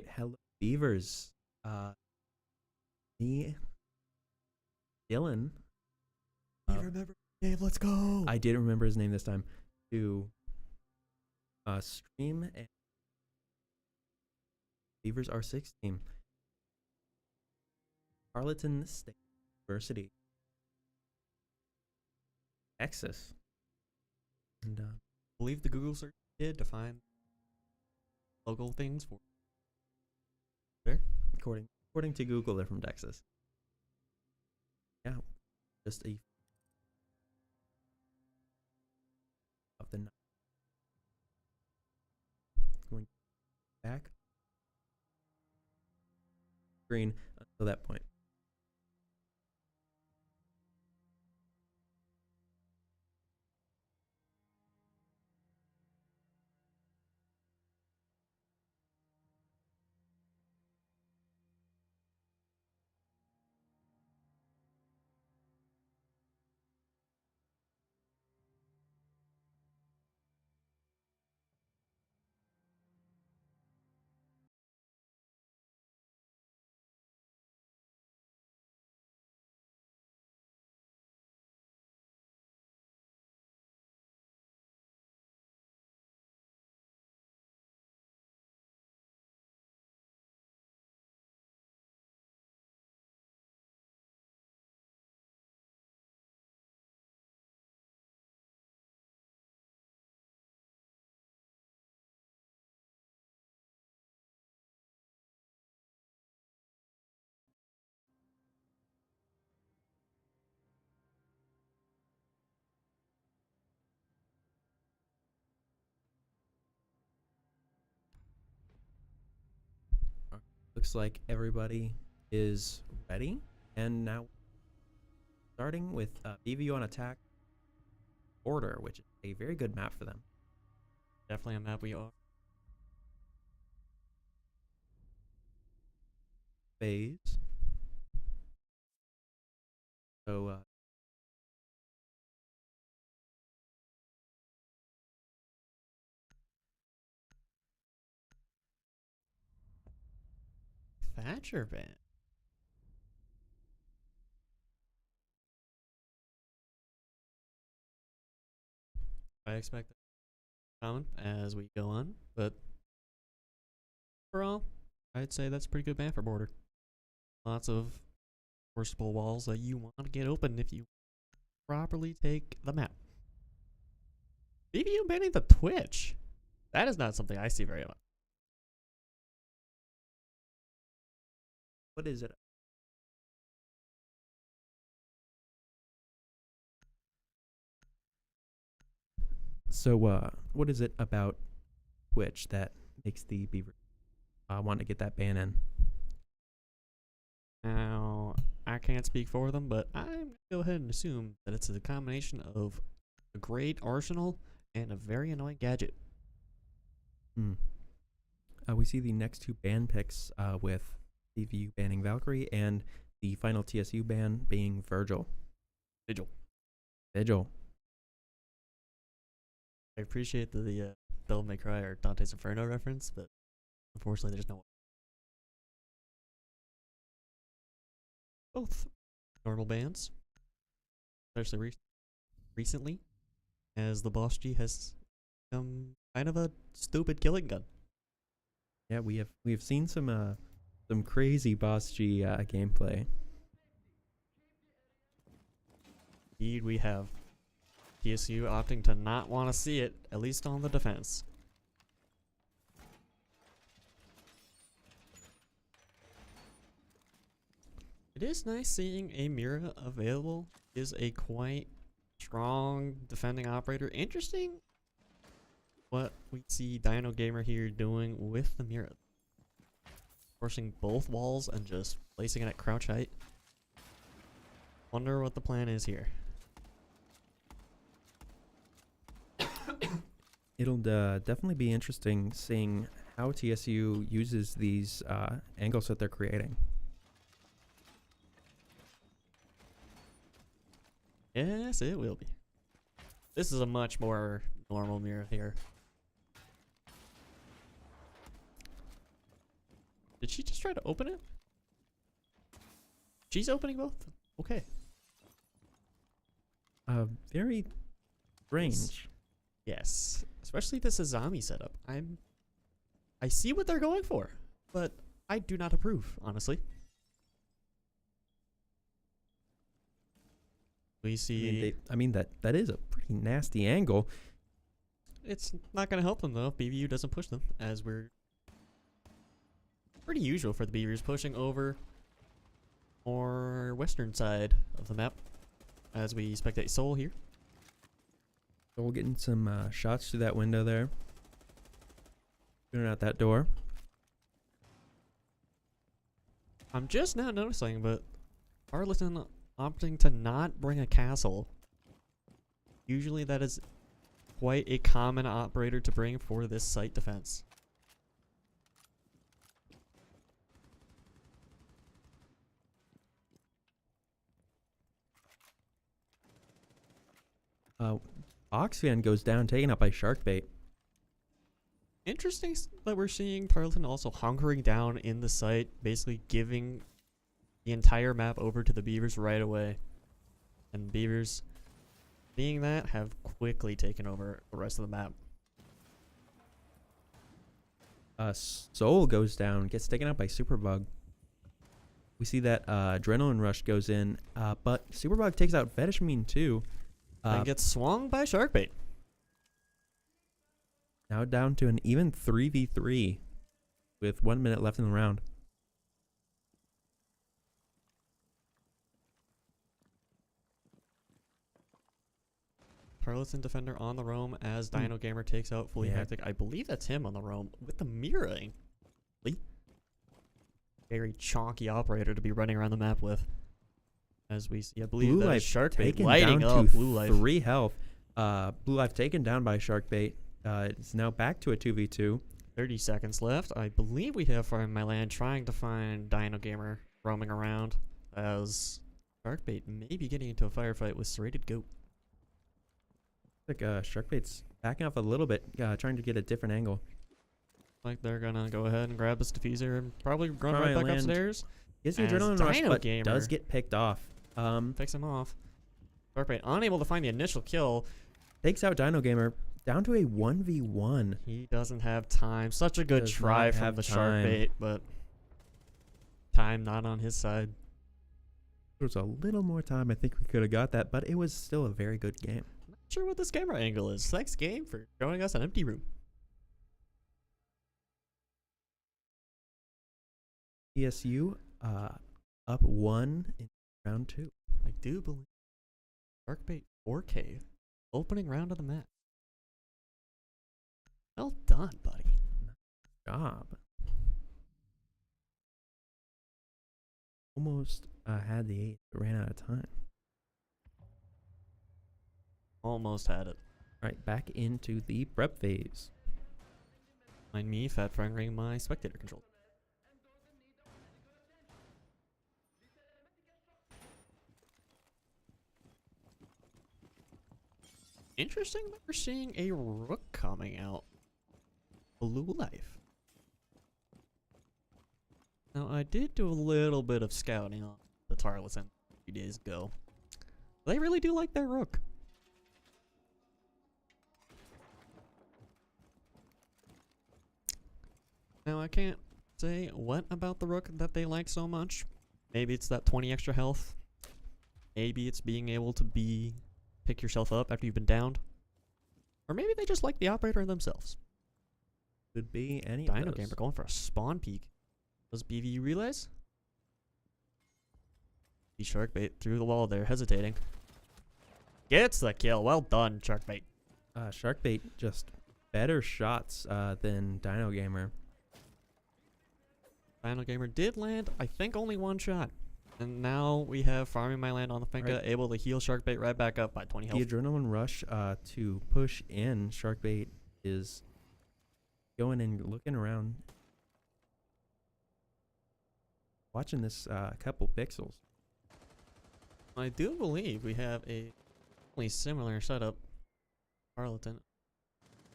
Hello, Beavers. Me, Dylan. You remember Dave? Let's go. I did remember his name this time. To stream and Beavers R6 team. Tarleton State University, Texas. And I believe the Google search did to find local things for there. According to Google, they're from Texas. Yeah, just a of the going back green until that point. Looks like everybody is ready, and now starting with BVU on attack order, which is a very good map for them. Definitely a map we are. Phase. So Thatcher band. I expect that common as we go on, but overall, I'd say that's a pretty good band for border. Lots of forcible walls that you want to get open if you properly take the map. BVU banning the Twitch. That is not something I see very much. what is it? So what is it about Twitch that makes the Beaver want to get that ban in? Now, I can't speak for them, but I'm going to go ahead and assume that it's a combination of a great arsenal and a very annoying gadget. We see the next two ban picks with BVU banning Valkyrie and the final TSU ban being Vigil. I appreciate the Devil May Cry or Dante's Inferno reference, but unfortunately there's no both normal bans, especially recently, as the Boss G has become kind of a stupid killing gun. Yeah, we have seen some crazy Boss G gameplay. Indeed, we have. TSU opting to not want to see it, at least on the defense. It is nice seeing a Mira available. Is a quite strong defending operator. Interesting what we see Dino Gamer here doing with the Mira. Forcing both walls and just placing it at crouch height. Wonder what the plan is here. It'll definitely be interesting seeing how TSU uses these angles that they're creating. Yes, it will be. This is a much more normal mirror here. Did she just try to open it? She's opening both? Okay. Very strange. Yes. Especially this Azami setup. I see what they're going for, but I do not approve, honestly. We see... I mean that is a pretty nasty angle. It's not going to help them, though, if BVU doesn't push them, as we're... Pretty usual for the BVUs pushing over or western side of the map, as we spectate Seoul here. So we're getting some shots through that window there. Shooting out that door. I'm just now noticing, but Tarleton opting to not bring a castle. Usually that is quite a common operator to bring for this site defense. Oxfan goes down, taken out by Sharkbait. Interesting that we're seeing Tarleton also hunkering down in the site, basically giving the entire map over to the Beavers right away. And the Beavers, seeing that, have quickly taken over the rest of the map. Soul goes down, gets taken out by Superbug. We see that Adrenaline Rush goes in, but Superbug takes out Fetishmine too. And gets swung by Sharkbait. Now down to an even 3v3 with 1 minute left in the round. Tarleton defender on the roam as Dino Gamer takes out Fully Hectic. I believe that's him on the roam with the mirroring. Very chonky operator to be running around the map with. As we see, I believe that Sharkbait lighting up Blue Life. 3 health. Blue Life taken down by Sharkbait. It's now back to a 2v2. 30 seconds left. I believe we have Farm My Land trying to find Dino Gamer roaming around as Sharkbait may be getting into a firefight with Serrated Goat. Like Sharkbait's backing off a little bit, trying to get a different angle. Like they're gonna go ahead and grab this diffuser and probably run right back upstairs. Gets the Adrenaline Rush, but does get picked off. Picks him off. Sharkbait unable to find the initial kill. Takes out Dino Gamer down to a 1v1. He doesn't have time. Such a good try from the Sharkbait, but time not on his side. There was a little more time. I think we could have got that, but it was still a very good game. Not sure what this camera angle is. Thanks, game, for showing us an empty room. ESU up 1 in round 2. I do believe Sharkbait 4K opening round of the match. Well done, buddy. Nice job. Almost had the 8, but ran out of time. Almost had it. All right, back into the prep phase. Mind me, fat firing my spectator control. Interesting that we're seeing a rook coming out. Blue Life. Now, I did do a little bit of scouting on the Tarleton a few days ago. They really do like their rook. Now, I can't say what about the rook that they like so much. Maybe it's that 20 extra health. Maybe it's being able to pick yourself up after you've been downed. Or maybe they just like the operator themselves. Could be any Dino of those. Gamer going for a spawn peek. Does BVU realize? The Sharkbait through the wall there, hesitating. Gets the kill. Well done, Sharkbait. Sharkbait just better shots than Dino Gamer. Dino Gamer did land, I think, only 1 shot. And now we have Farming My Land on the Finca, able to heal Sharkbait right back up by 20 health. The Adrenaline Rush to push in. Sharkbait is going and looking around. Watching this couple pixels. I do believe we have a similar setup. Tarleton.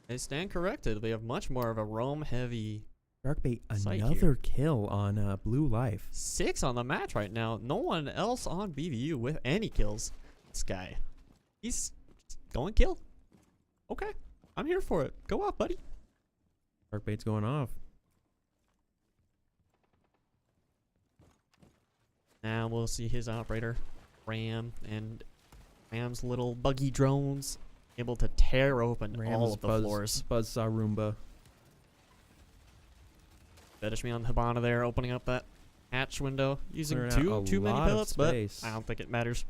They stand corrected. We have much more of a roam-heavy Sharkbait, Sight another kill on Blue Life. 6 on the match right now. No one else on BVU with any kills. This guy, he's just going kill. Okay, I'm here for it. Go off, buddy. Sharkbait's going off. Now we'll see his operator, Ram, and Ram's little buggy drones able to tear open all of the floors. Buzzsaw Roomba. Fetish me on Hibana there, opening up that hatch window, using Clearing out too many lot of pellets, but space. I don't think it matters.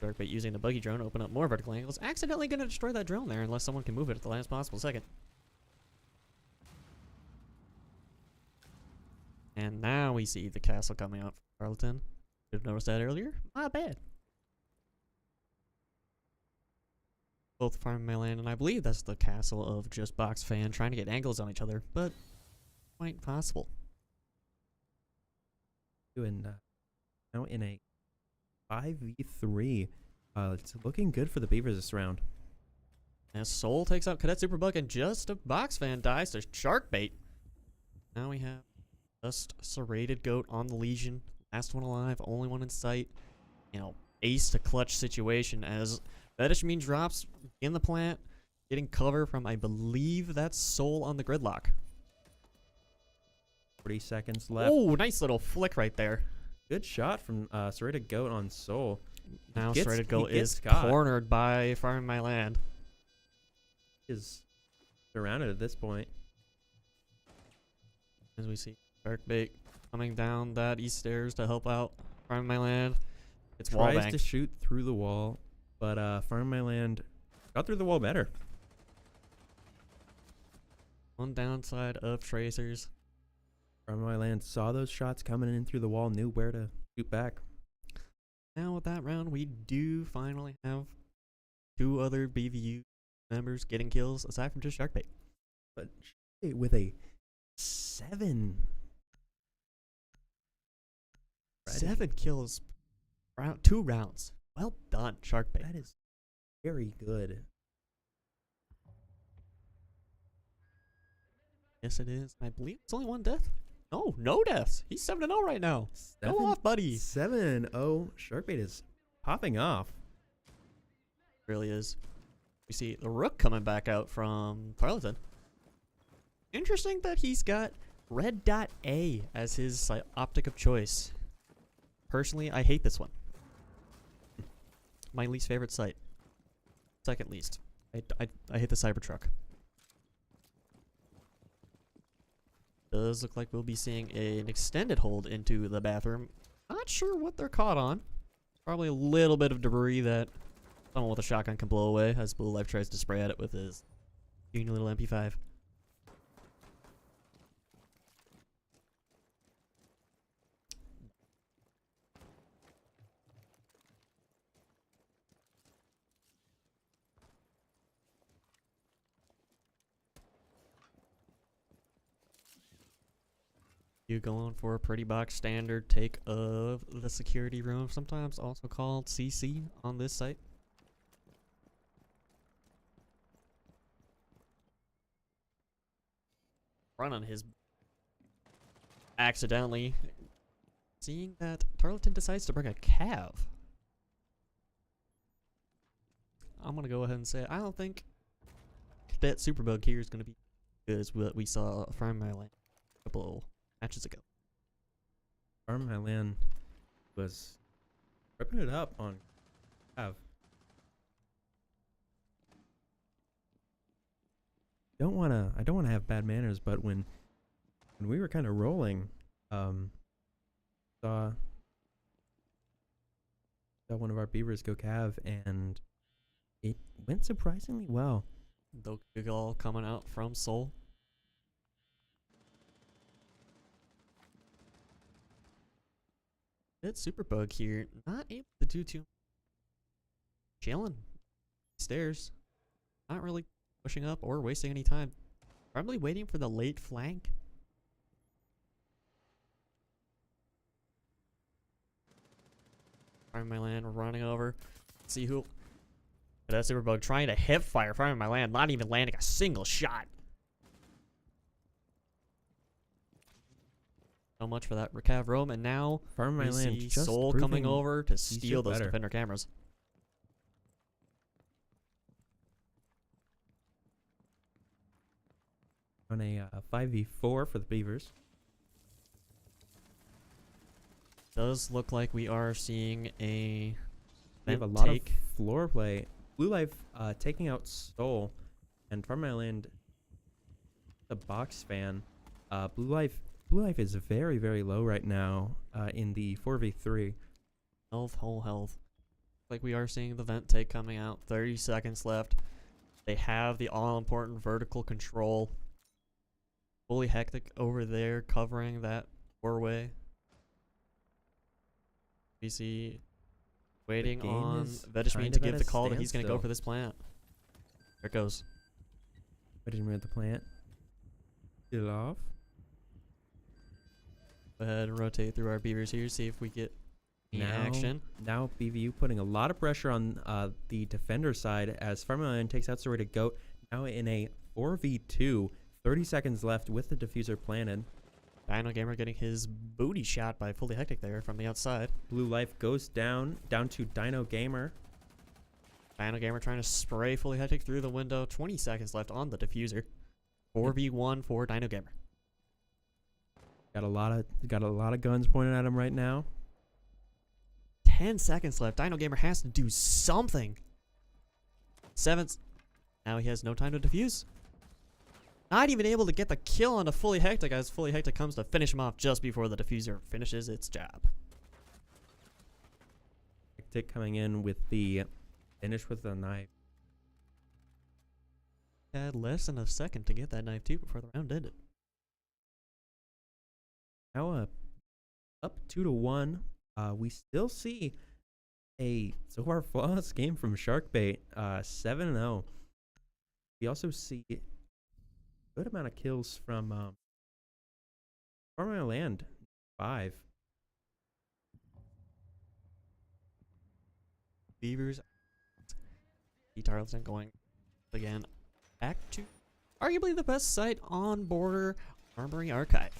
Sharkbait using the buggy drone to open up more vertical angles. Accidentally going to destroy that drone there unless someone can move it at the last possible second. And now we see the castle coming out from Tarleton. Should have noticed that earlier. Not bad. Both farming my land, and I believe that's the castle of just Box Fan trying to get angles on each other, but quite possible. Doing now in a 5v3. It's looking good for the Beavers this round. As Soul takes out Cadet Superbug, and just a Box Fan dies to Sharkbait. Now we have just Serrated Goat on the Legion. Last one alive, only one in sight. You know, ace to clutch situation as Fetishmean drops in the plant, getting cover from, I believe that's Soul on the Gridlock. 40 seconds left. Oh, nice little flick right there. Good shot from Serrated Goat on Soul. Now Serrated Goat is got. cornered by Farming My Land. Is surrounded at this point. As we see Sharkbait coming down that east stairs to help out Farming My Land. It's wall Tries bank. to shoot through the wall, but Farming My Land got through the wall better. One downside of Tracers. Farming My Land saw those shots coming in through the wall, knew where to shoot back. Now with that round, we do finally have 2 other BVU members getting kills aside from just Sharkbait. But with a 7. 7 kills, 2 rounds. Well done, Sharkbait. That is very good. Yes, it is. I believe it's only 1 death. No, no deaths. He's 7-0 right now. Go off, buddy. 7-0. Sharkbait is popping off. Really is. We see the Rook coming back out from Tarleton. Interesting that he's got Red Dot A as his optic of choice. Personally, I hate this one. My least favorite sight. Second least. I hate the Cybertruck. Does look like we'll be seeing an extended hold into the bathroom. Not sure what they're caught on. Probably a little bit of debris that someone with a shotgun can blow away as Blue Life tries to spray at it with his puny little MP5. You going for a pretty box standard take of the security room, sometimes also called CC on this site. Run on his accidentally seeing that Tarleton decides to bring a Cav. I'm gonna go ahead and say I don't think Cadet Superbug here is gonna be good as what we saw from my land a couple matches ago. Farming My Land was ripping it up on Cav. I don't wanna have bad manners, but when we were kind of rolling, saw one of our beavers go Cav, and it went surprisingly well. Dokigall coming out from Seoul. It's Superbug here, not able to do too much. Chilling stairs, not really pushing up or wasting any time. Probably waiting for the late flank. Farming My Land running over. Let's see who. That's Superbug trying to hip fire Farming My Land, not even landing a single shot. So much for that recav roam, and now Farm we my land see just Soul coming proving over to he's steal just those better. defender cameras. On a 5v4 for the Beavers. Does look like we are seeing a We have a vent lot take. of floor play. Blue Life taking out Soul, and Farm my land, the box fan. Blue Life is very, very low right now in the 4v3. Health, whole health. Like we are seeing the vent take coming out. 30 seconds left. They have the all-important vertical control. Fully hectic over there covering that four-way. We see waiting game on is Vedishmin kind to of give at the a call that he's going to go standstill. for this plant. There it goes. Waiting at the plant. Get it off. Go ahead and rotate through our beavers here, see if we get any action. Now BVU putting a lot of pressure on the defender side as Farmland takes out Sorry to Goat. Now in a 4v2. 30 seconds left with the diffuser planted. Dino Gamer getting his booty shot by Fully Hectic there from the outside. Blue Life goes down to Dino Gamer. Dino Gamer trying to spray Fully Hectic through the window. 20 seconds left on the diffuser. 4v1 for Dino Gamer. Got a lot of guns pointed at him right now. 10 seconds left. Dino Gamer has to do something. 7. Now he has no time to defuse. Not even able to get the kill on a Fully Hectic as Fully Hectic comes to finish him off just before the diffuser finishes its job. Hectic coming in with the finish with the knife. Had less than a second to get that knife too before the round ended. Now up 2-1. We still see a so far flawless game from Sharkbait. 7-0. We also see a good amount of kills from Farm Land 5. Beavers. The Tarleton going again back to arguably the best site on border Armory Archive.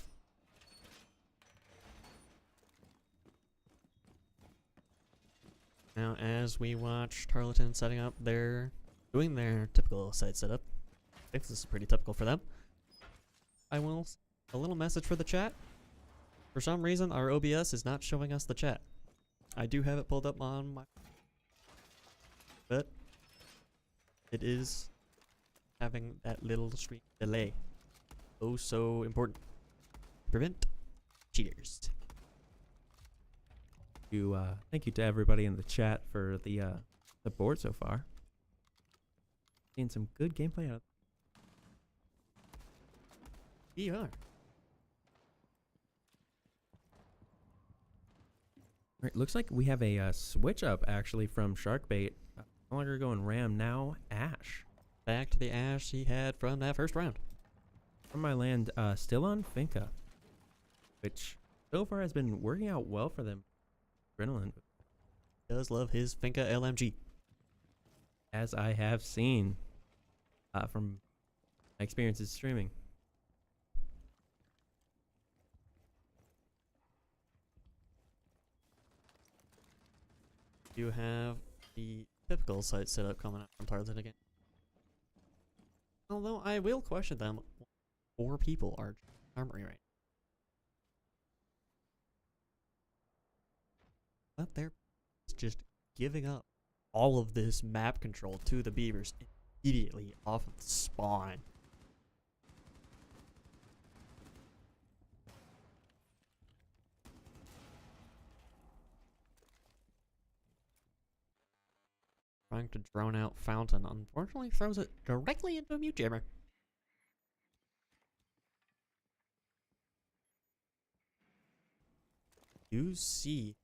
Now, as we watch Tarleton setting up doing their typical site setup, I think this is pretty typical for them. I will a little message for the chat. For some reason, our OBS is not showing us the chat. I do have it pulled up on my, but it is having that little stream delay. Oh, so important. Prevent cheaters. Thank you to everybody in the chat for the board so far. Seeing some good gameplay out. We are. Alright, looks like we have a switch up actually from Sharkbait. No longer going Ram, now Ash. Back to the Ash he had from that first round. From my land, still on Finca, which so far has been working out well for them. Adrenaline. Does love his Finca LMG. As I have seen from my experiences streaming. You have the typical site setup coming out from Tarleton again. Although I will question them. 4 people are Armory right now. But they're just giving up all of this map control to the Beavers immediately off of the spawn. Trying to drone out Fountain, unfortunately throws it directly into a mute jammer. You see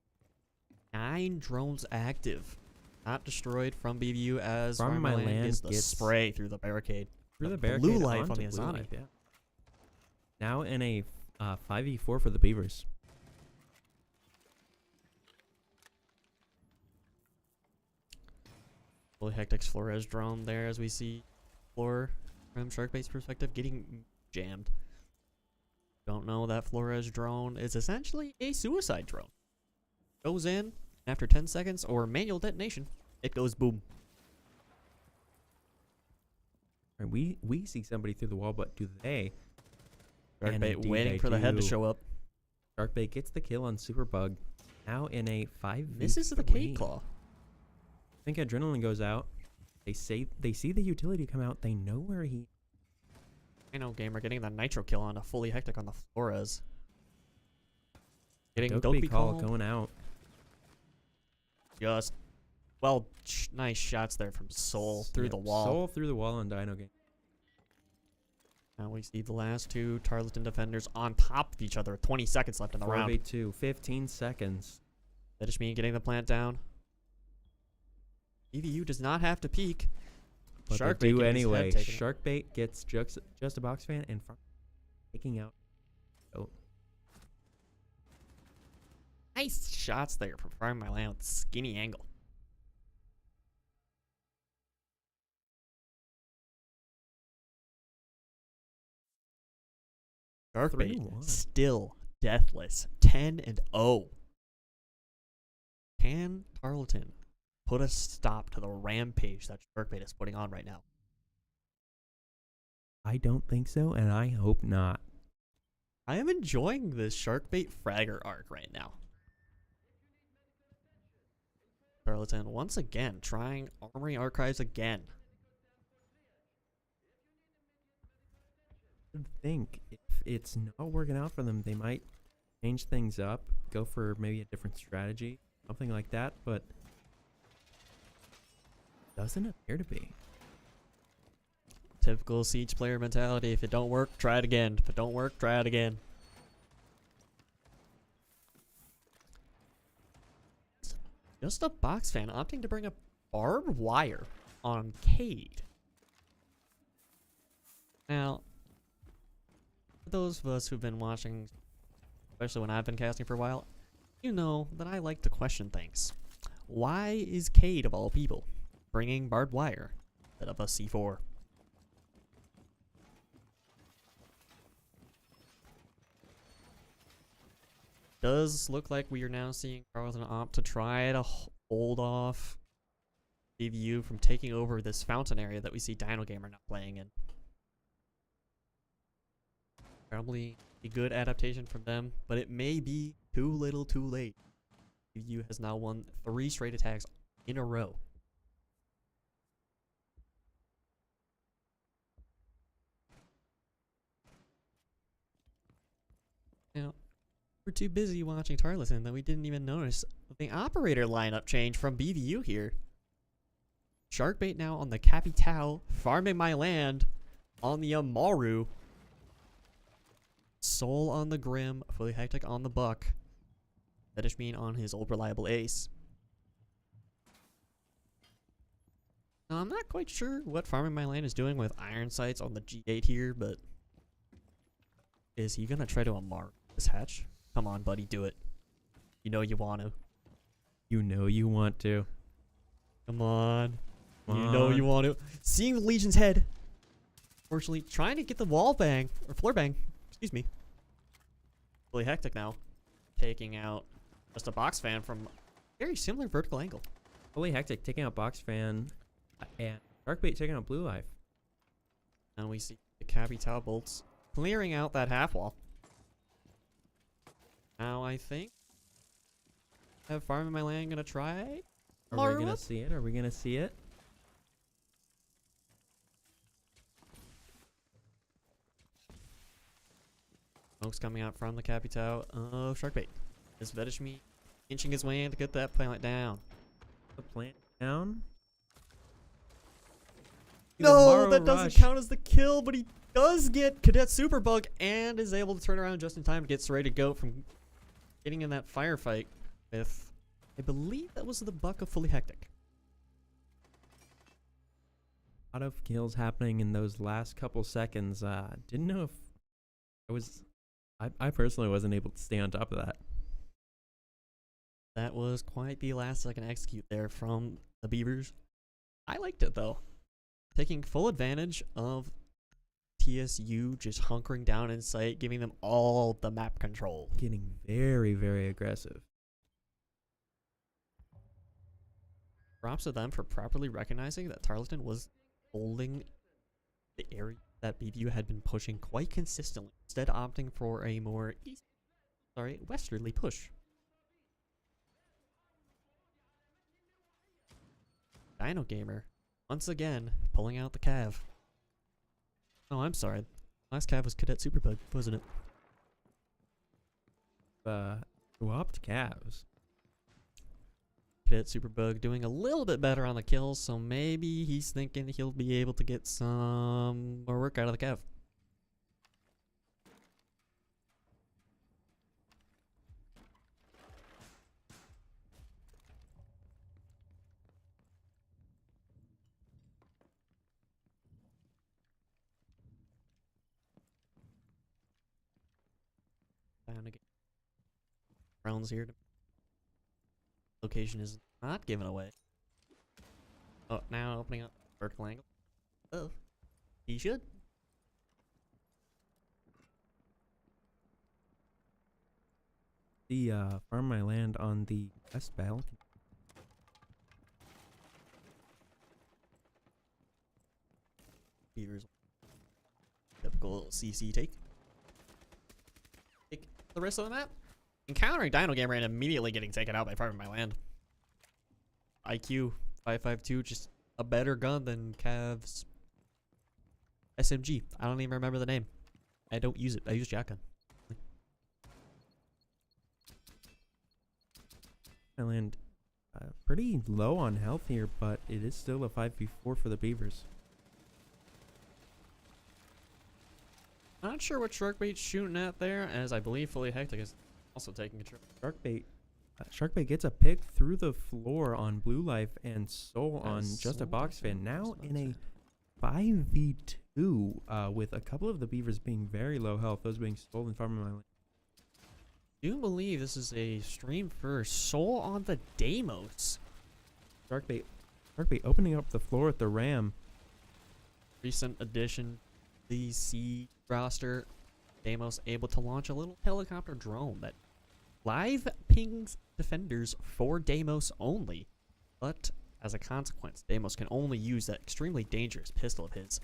9 drones active, not destroyed from BVU as From my land gets the gets spray through the barricade. Through the Blue barricade life on onto the Blue Azani. Life, yeah. Now in a 5v4 for the Beavers. Fully Hectic's Flores drone there as we see Floor from Sharkbait's perspective getting jammed. Don't know that Flores drone is essentially a suicide drone. Goes in after 10 seconds or manual detonation, it goes boom. All right, we see somebody through the wall, but do they? And Sharkbait indeed waiting they for the head to do. show up. Sharkbait gets the kill on Superbug. Now in a 5v3. This is the Cade Claw. I think adrenaline goes out. They see the utility come out. They know where he. I know Gamer getting the nitro kill on a fully hectic on the Flores. Getting Dokeby Dokeby call call. going out. Just well, nice shots there from Soul through Yep, the wall. Soul through the wall on Dino Game. Now we see the last two Tarleton defenders on top of each other. 20 seconds left in the round. 4v2, 15 seconds. That is me getting the plant down. BVU does not have to peek. But Sharkbait they do getting his head anyway. taken. Sharkbait gets just a box fan and taking out. Oh, Nice shots there from Farming My Land with skinny angle. Sharkbait 3-1. still deathless. 10-0. Can Tarleton put a stop to the rampage that Sharkbait is putting on right now? I don't think so, and I hope not. I am enjoying this Sharkbait Fragger arc right now. Tarleton once again trying Armory Archives again. I think if it's not working out for them, they might change things up, go for maybe a different strategy, something like that, but doesn't appear to be. Typical Siege player mentality. If it don't work, try it again. If it don't work, try it again. Just a box fan opting to bring a barbed wire on Cade. Now, for those of us who've been watching, especially when I've been casting for a while, you know that I like to question things. Why is Cade, of all people, bringing barbed wire instead of a C4? Does look like we are now seeing Tarleton opt to try to hold off BVU from taking over this fountain area that we see Dino Gamer now playing in. Probably a good adaptation from them, but it may be too little too late. BVU has now won 3 straight attacks in a row. Now, we're too busy watching Tarleton that we didn't even notice the operator lineup change from BVU here. Sharkbait now on the Capital, Farming My Land on the Amaru. Soul on the Grim, Fully Hectic on the Buck. Fetishmean on his old reliable ace. Now, I'm not quite sure what Farming My Land is doing with iron sights on the G8 here, but is he gonna try to Amaru this hatch? Come on, buddy, do it. You know you want to. You know you want to. Come on. Come You know on. you want to. Seeing the Legion's head. Fortunately, trying to get the wall bang, or floor bang. Excuse me. Fully Hectic now. Taking out just a box fan from very similar vertical angle. Fully Hectic taking out Box Fan and Sharkbait taking out Blue Life. And we see the Capital bolts clearing out that half wall. Now I think have Farming My Land gonna try. Are Amaru we gonna up? see it? Are we gonna see it? Smoke's coming out from the Capital of Sharkbait. Is Vedishme inching his way in to get that planet down? The plant down. No, Amaru that doesn't rush. count as the kill, but he does get Cadet Superbug and is able to turn around just in time to get ready to go from getting in that firefight with, I believe that was the Buck of Fully Hectic. A lot of kills happening in those last couple seconds. Didn't know if I was. I personally wasn't able to stay on top of that. That was quite the last second execute there from the Beavers. I liked it though. Taking full advantage of TSU just hunkering down in sight, giving them all the map control. Getting very, very aggressive. Props to them for properly recognizing that Tarleton was holding the area that BVU had been pushing quite consistently, instead opting for a more westerly push. Dino Gamer, once again, pulling out the Cav. Oh, I'm sorry. Last Cav was Cadet Superbug, wasn't it? Swapped calves. Cadet Superbug doing a little bit better on the kills, so maybe he's thinking he'll be able to get some more work out of the Cav. Down again. Rounds here. Location is not given away. Oh, now opening up vertical angle. Oh, he should. The farm my land on the west balcony. Beavers. Typical CC take. Take the rest of the map. Encountering Dino Gamer and immediately getting taken out by farming my land. IQ 552, just a better gun than Cav's SMG. I don't even remember the name. I don't use it. I use shotgun. My land pretty low on health here, but it is still a 5v4 for the Beavers. Not sure what Sharkbait's shooting at there, as I believe Fully Hectic is also taking control. Sharkbait gets a pick through the floor on Blue Life and Soul on Just a Box Fan. Now in a 5v2 with a couple of the Beavers being very low health, those being Soul and Farmer Island. I do believe this is a stream for Soul on the Deimos. Sharkbait opening up the floor at the Ram. Recent addition, the C roster. Deimos able to launch a little helicopter drone that live pings defenders for Deimos only. But as a consequence, Deimos can only use that extremely dangerous pistol of his.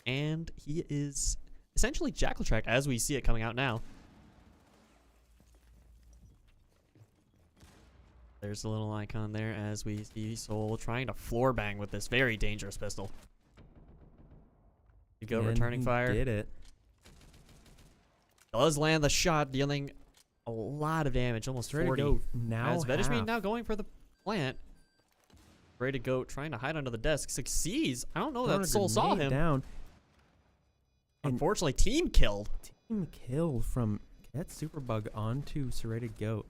And he is essentially Jackal Track as we see it coming out now. There's a little icon there as we see Soul trying to floor bang with this very dangerous pistol. You go, returning fire. Did it. Does land the shot, dealing a lot of damage, almost 40. Now as Vedishmi now going for the plant. Ready to go, trying to hide under the desk. Succeeds. I don't know that Soul saw him. Down. Unfortunately, team killed. Team kill from Cadet Superbug onto Serrated Goat.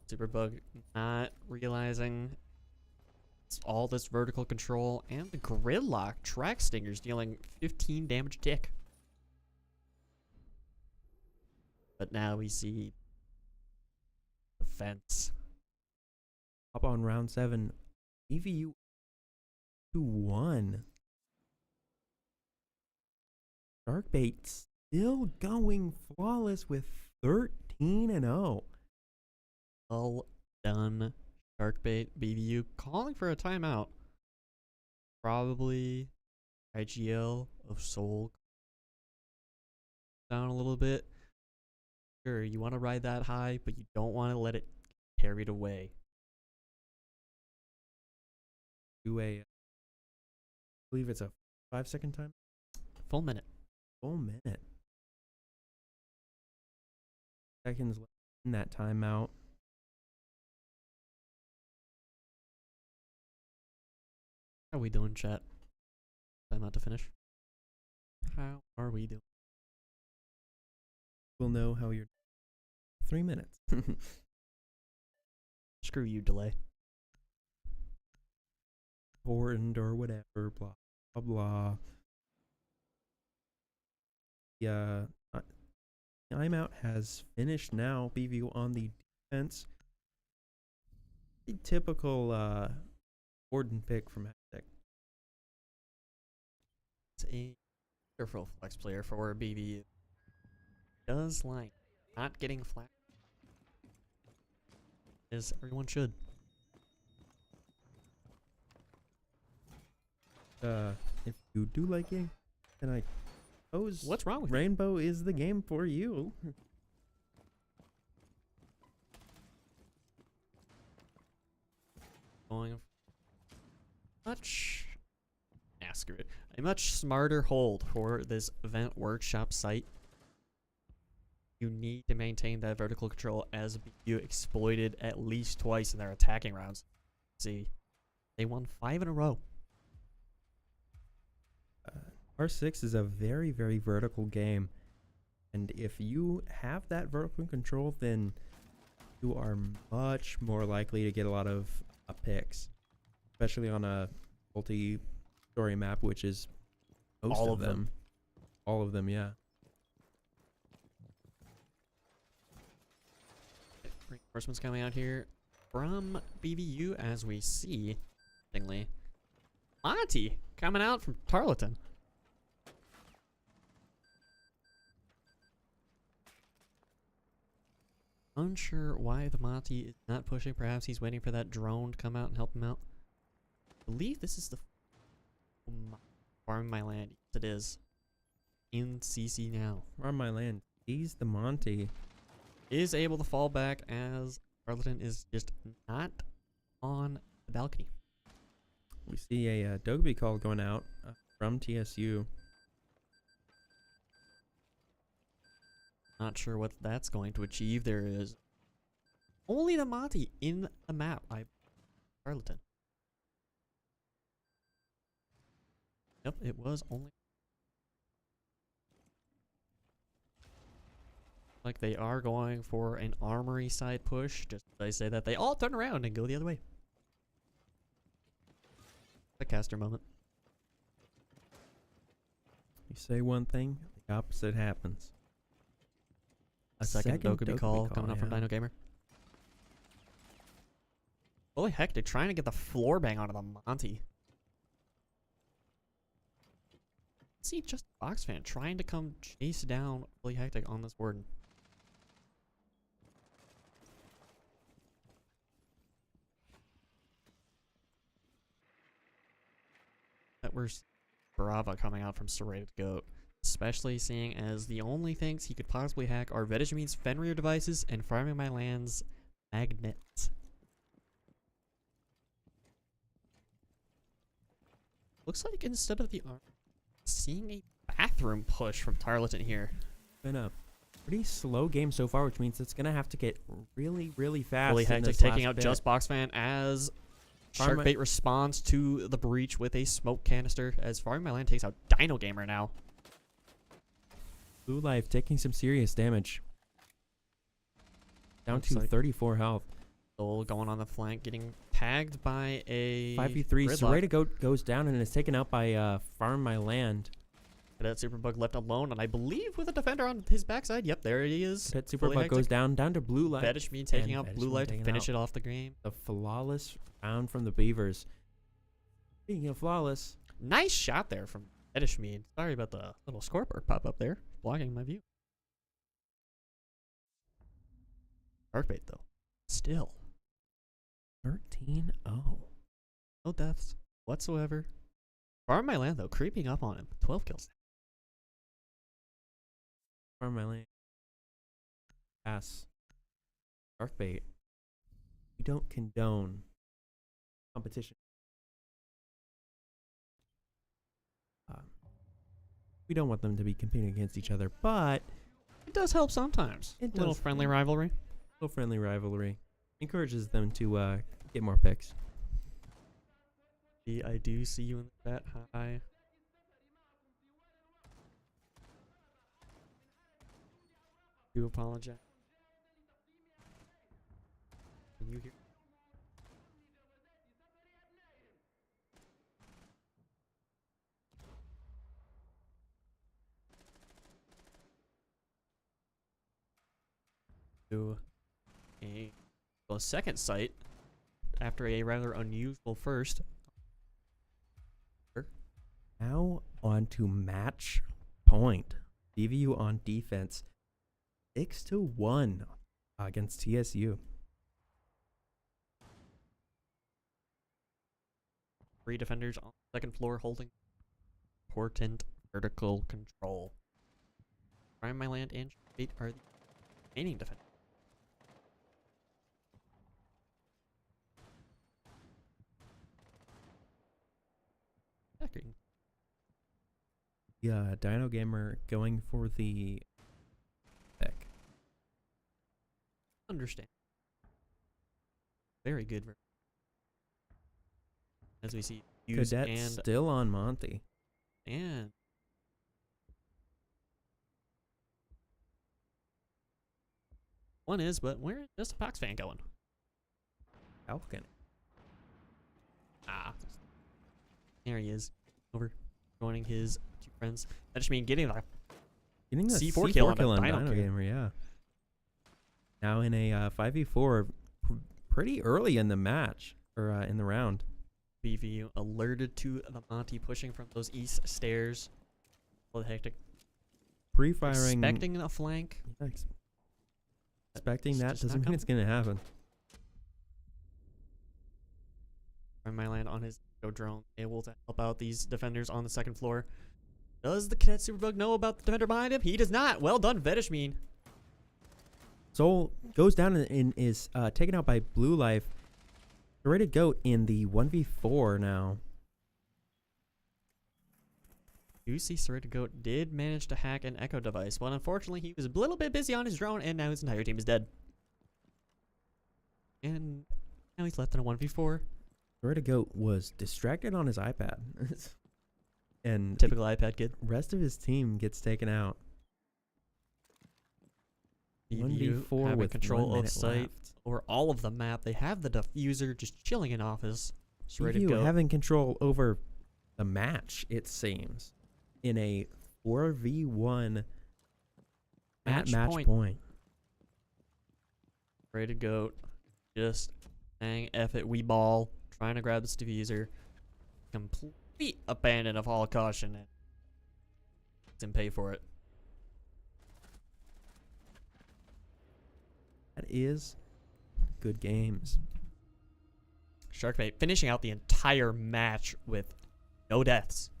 Superbug not realizing all this vertical control and the gridlock track stingers dealing 15 damage tick. But now we see the fence. Up on round 7, BVU 2-1. Sharkbait still going flawless with 13-0. Well done, Sharkbait. BVU calling for a timeout. Probably IGL of Soul down a little bit. Sure, you want to ride that high, but you don't want to let it carried away. Do I believe it's a 5-second time? Full minute. Full minute. Seconds left in that timeout. How are we doing, chat? Time out to finish. How are we doing? We'll know how you're 3 minutes. Screw you, delay. Important or whatever, blah, blah, blah. The timeout has finished now. BVU on the defense. The typical Gordon pick from Hectic. It's a wonderful flex player for BVU. Does like not getting flat, as everyone should. If you do like it, then I suppose What's wrong with you? Rainbow is the game for you. Going much accurate, a much smarter hold for this event workshop site. You need to maintain that vertical control, as BVU exploited at least twice in their attacking rounds. See, they won 5 in a row. R6 is a very, very vertical game. And if you have that vertical control, then you are much more likely to get a lot of picks. Especially on a multi-story map, which is most All of of them. All of them, yeah. Reinforcements coming out here from BVU, as we see. Interestingly, Monty coming out from Tarleton. Unsure why the Monty is not pushing. Perhaps he's waiting for that drone to come out and help him out. I believe this is the farming my land. Yes, it is. In CC now. Farm my land. He's the Monty. Is able to fall back, as Tarleton is just not on the balcony. We see a Dogby call going out from TSU. Not sure what that's going to achieve. There is only the Monty in the map. Tarleton. Yep, it was only. Like they are going for an armory side push. Just as I say that, they all turn around and go the other way. A caster moment. You say one thing, the opposite happens. A second Dokubi call coming up from Dino Gamer. Holy heck, they're trying to get the floor bang onto the Monty. See, just Box Fan trying to come chase down Holy Hectic on this warden. That we're Brava coming out from Serrated Goat. Especially seeing as the only things he could possibly hack are Vedishmean's Fenrir devices and Farming My Land's magnets. Looks like instead of the arm, seeing a bathroom push from Tarleton here. Been a pretty slow game so far, which means it's gonna have to get really, really fast. Holy Hectic taking out Just Box Fan as Sharkbait responds to the breach with a smoke canister, as Farming My Land takes out Dino Gamer now. Blue Life taking some serious damage. Down Looks to like 34 health. Soul going on the flank, getting tagged by a 5v3. Gridlock. Serrated Goat goes down and is taken out by Farm My Land. Cadet Superbug left alone, and I believe with a defender on his backside. Yep, there he is. Cadet Superbug goes down to Blue Life. Vedishmean taking out Blue Life to finish it off the game. The flawless round from the Beavers. Speaking of flawless, Nice shot there from Vedishmean. Sorry about the little scoreboard pop up there, blocking my view. Sharkbait though, still 13-0. no deaths whatsoever. Farm My Land though, creeping up on him. 12 kills. Farm My Land. Pass. Sharkbait. We don't condone competition. We don't want them to be competing against each other, but It does help sometimes. It Little does. friendly rivalry. a little friendly rivalry encourages them to get more picks. I do see you in the chat. Hi. Do apologize. Can you hear? To a second site after a rather unusual first. Now on to match point. BVU on defense, 6-1 against TSU. 3 defenders on the second floor holding important vertical control. Prime My Land and State are the remaining defenders. Attacking. Yeah, Dino Gamer going for the pick. Understand. Very good. As we see, use Cadet and still on Monty. one is, but where is the Fox fan going? Falcon. Ah, there he is, over joining his 2 friends. That just means getting the C4 kill on on Dino Dino Gamer, yeah. Now in a 5v4, pretty early in the match, or in the round. BVU alerted to the Monty pushing from those east stairs. A little hectic. Pre-firing. Expecting a flank. Expecting that just not doesn't mean coming. it's going to happen. Prime My Land on his drone, able to help out these defenders on the second floor. Does the Cadet Superbug know about the defender behind him? He does not. Well done, Vedishmin. Soul goes down and is taken out by Blue Life. Ready to go in the 1v4 now. You see Serrated Goat did manage to hack an echo device, but unfortunately he was a little bit busy on his drone, and now his entire team is dead. And now he's left in a 1v4. Ready to go was distracted on his iPad. And Typical iPad kid. rest of his team gets taken out. BVU 1v4 having with control 1 of minute site left. over all of the map. They have the diffuser just chilling in office. Just ready to BVU go. having control over the match, it seems, in a 4v1 at match point. Ready to go. Just hang F it, we ball. Trying to grab this diffuser. Complete abandon of all caution. And pay for it. That is good games. Sharkbait finishing out the entire match with no deaths.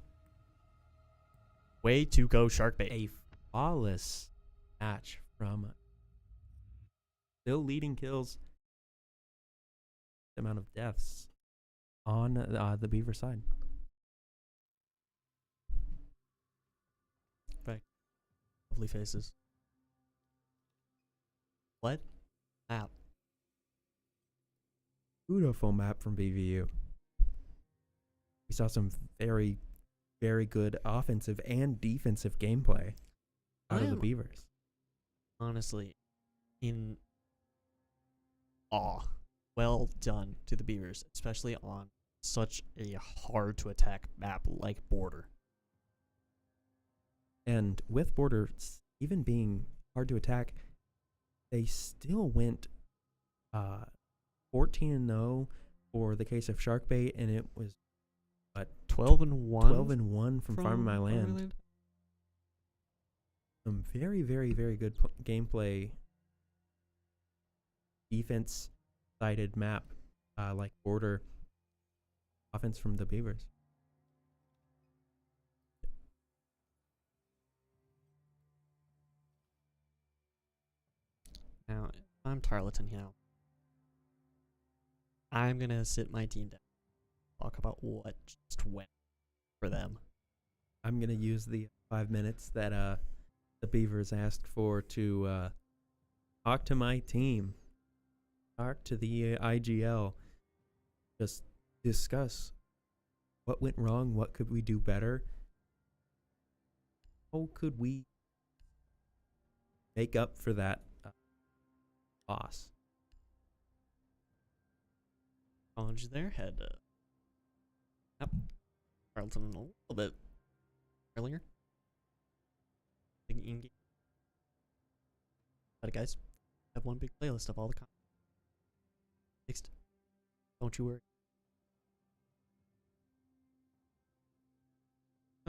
Way to go, Sharkbait. A flawless match from still leading kills. The amount of deaths on the Beaver side. Lovely faces. What? Map. Beautiful map from BVU. We saw some very, very good offensive and defensive gameplay out of the Beavers. Honestly, in awe. Well done to the Beavers, especially on such a hard to attack map like Border. And with Border even being hard to attack, they still went 14-0 for the case of Sharkbait, and it was 12-1. 12-1 from Farming My Land. Some very, very, very good gameplay. Defense-sided map like Border. Offense from the Beavers. Now, I'm Tarleton here. I'm going to sit my team down. Talk about what just went for them. I'm going to use the 5 minutes that the Beavers asked for to talk to my team. Talk to the IGL. Just discuss what went wrong, what could we do better, how could we make up for that loss. Challenge there. Had yep. Tarleton a little bit earlier. Big in-game. But guys, I have one big playlist of all the content. Fixed. Don't you worry.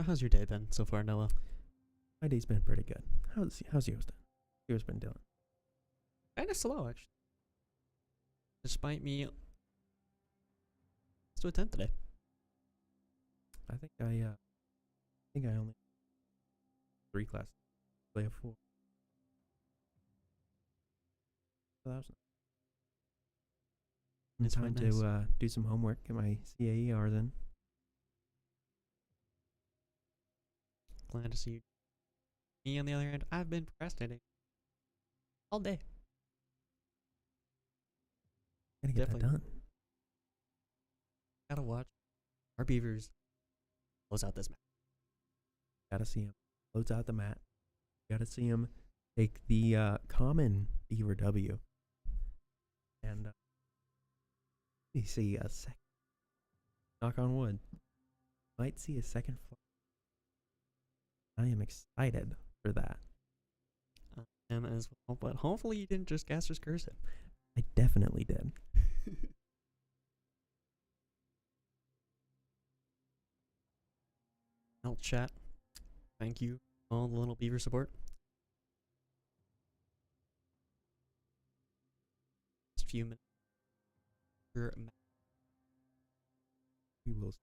How's your day been so far, Noah? My day's been pretty good. How's yours been? Yours been doing? Kind of slow, actually. Despite me to attend today. I think I only 3 classes. I have 4. So that was nice. It's Time quite nice. to do some homework, get my CAERs in. Glad to see you. Me, on the other hand, I've been procrastinating all day. Gotta get that Definitely. done. Gotta watch our Beavers close out this match. Gotta see him loads out the mat. Gotta see him take the common Beaver W. And we see a second. Knock on wood. Might see a second flag. I am excited for that. Him as well, but hopefully you didn't just Gaster's curse him. I definitely did. I'll chat. Thank you, all the little Beaver support. Just a few minutes. We will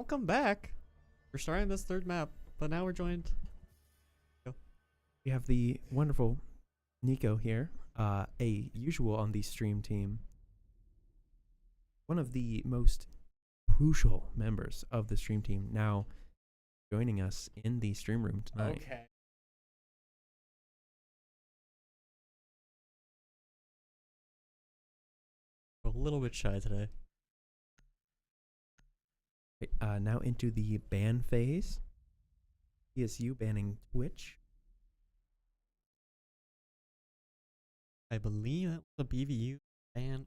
Welcome back. We're starting this third map, but now we're joined. We have the wonderful Nico here, a usual on the stream team. One of the most crucial members of the stream team, now joining us in the stream room tonight. Okay. We're a little bit shy today. Now into the ban phase. PSU banning Twitch. I believe that was a BVU ban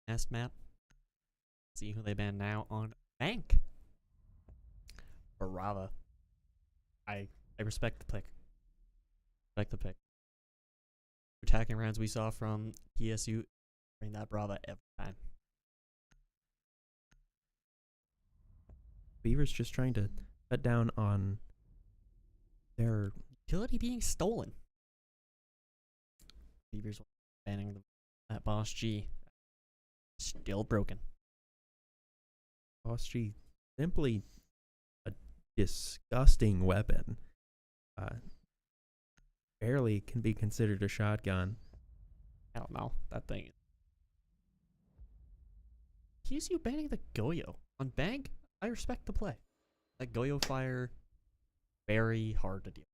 last map. See who they ban now on Bank. Brava. I respect the pick. Respect the pick. Attacking rounds we saw from PSU, bring that Brava every time. Beavers just trying to cut down on their Utility being stolen. Beavers banning that Boss G. Still broken. Boss G, simply a disgusting weapon. Barely can be considered a shotgun. I don't know. That thing. PSU banning the Goyo. On Bank, I respect the play. That Goyo fire, very hard to deal.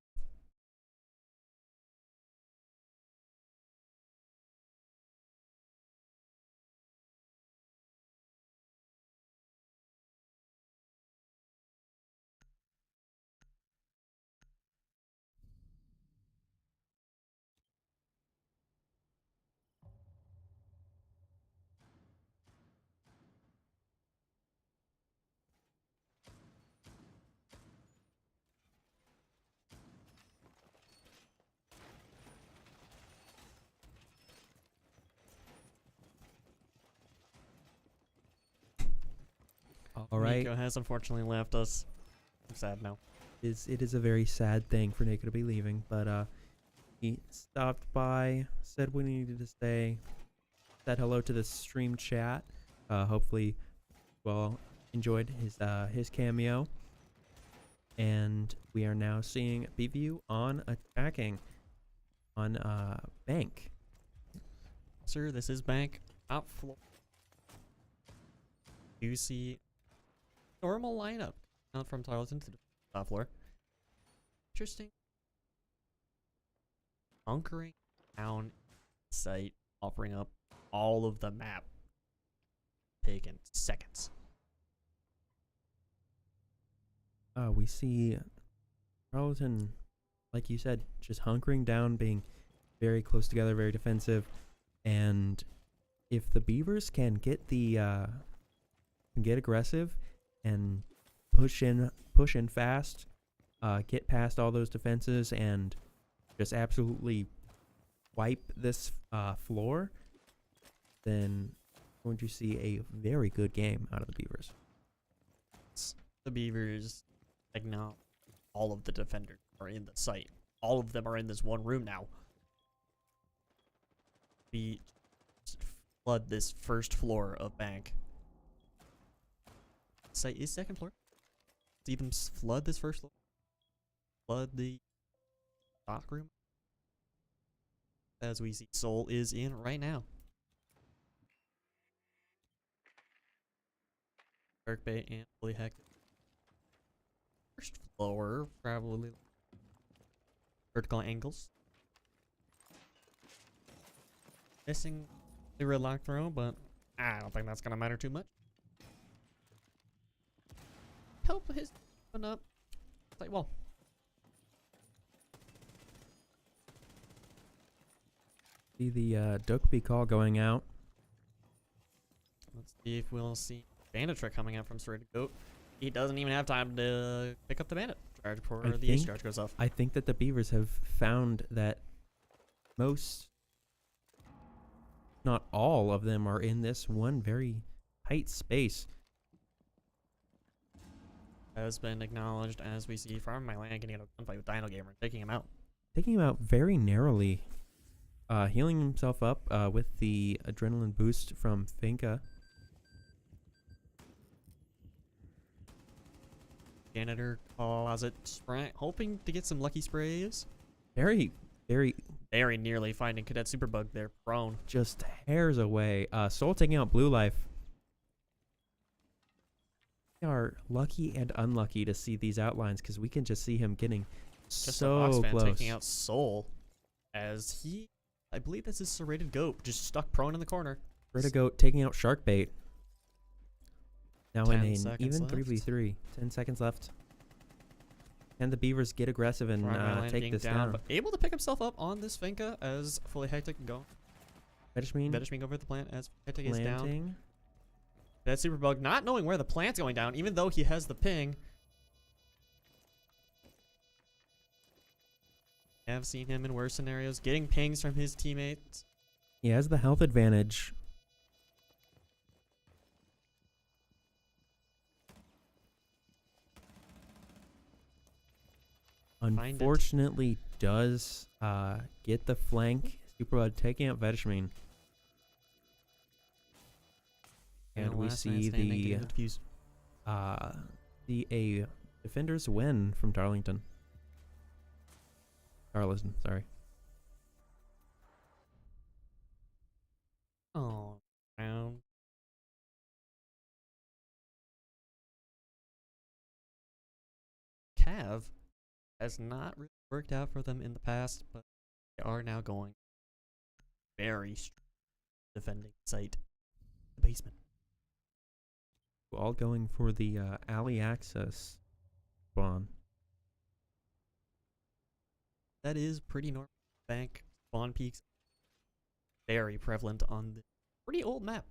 All right. Nico has unfortunately left us. I'm sad now. It is a very sad thing for Nico to be leaving, but he stopped by, said we needed to stay, said hello to the stream chat. Hopefully you all enjoyed his cameo. And we are now seeing BVU on attacking on Bank. Sir, this is Bank. Top floor. You see normal lineup. Not from Tarleton to the top floor. Interesting. Bunkering down site, offering up all of the map. Taking seconds. We see Tarleton, like you said, just hunkering down, being very close together, very defensive. And if the Beavers can get get aggressive and push in fast, get past all those defenses and just absolutely wipe this floor, then we're going to see a very good game out of the Beavers. The Beavers acknowledge all of the defenders are in the site. All of them are in this one room now. We flood this first floor of Bank. Site is second floor. Let's even flood this first floor. Flood the stock room. As we see, Soul is in right now. Dark Bay and fully hectic. First floor, probably vertical angles. Missing the red lock throw, but I don't think that's gonna matter too much. Help his open up. It's like, well. See the Dokeby call going out. Let's see if we'll see Bandit Trick coming out from Serrated Goat. He doesn't even have time to pick up the Bandit charge before the ace charge goes off. I think that the Beavers have found that most, not all of them, are in this one very tight space. Has been acknowledged as we see Farm My Land getting a gunfight with Dino Gamer, taking him out. Taking him out very narrowly. Healing himself up with the adrenaline boost from Finka. janitor closet spray, hoping to get some lucky sprays. Very, very Very nearly finding Cadet Superbug there, prone. just hairs away. Soul taking out Blue Life. We are lucky and unlucky to see these outlines because we can just see him getting Just so a Fox fan close. taking out Soul as he, I believe that's his serrated goat, just stuck prone in the corner. Ready to go taking out Sharkbait. Now in 10 an seconds even left. 3v3. 10 seconds left. Can the Beavers get aggressive and Farmland take being this down, down? but able to pick himself up on this Finca as Fully Hectic go. Vedishmin Vedishmin over the plant as Hectic is down. planting. That Superbug not knowing where the plant's going down, even though he has the ping. Have seen him in worse scenarios, getting pings from his teammates. He has the health advantage. Find it. Unfortunately, does get the flank. Superbug taking out Vedishmin. And we last man see standing to the get the defuse. a defender's win from Tarleton. Sorry. Oh, down. Cav has not really worked out for them in the past, but they are now going very strong defending site. The basement. All going for the alley access spawn. That is pretty normal. Bank spawn peaks very prevalent on the pretty old map.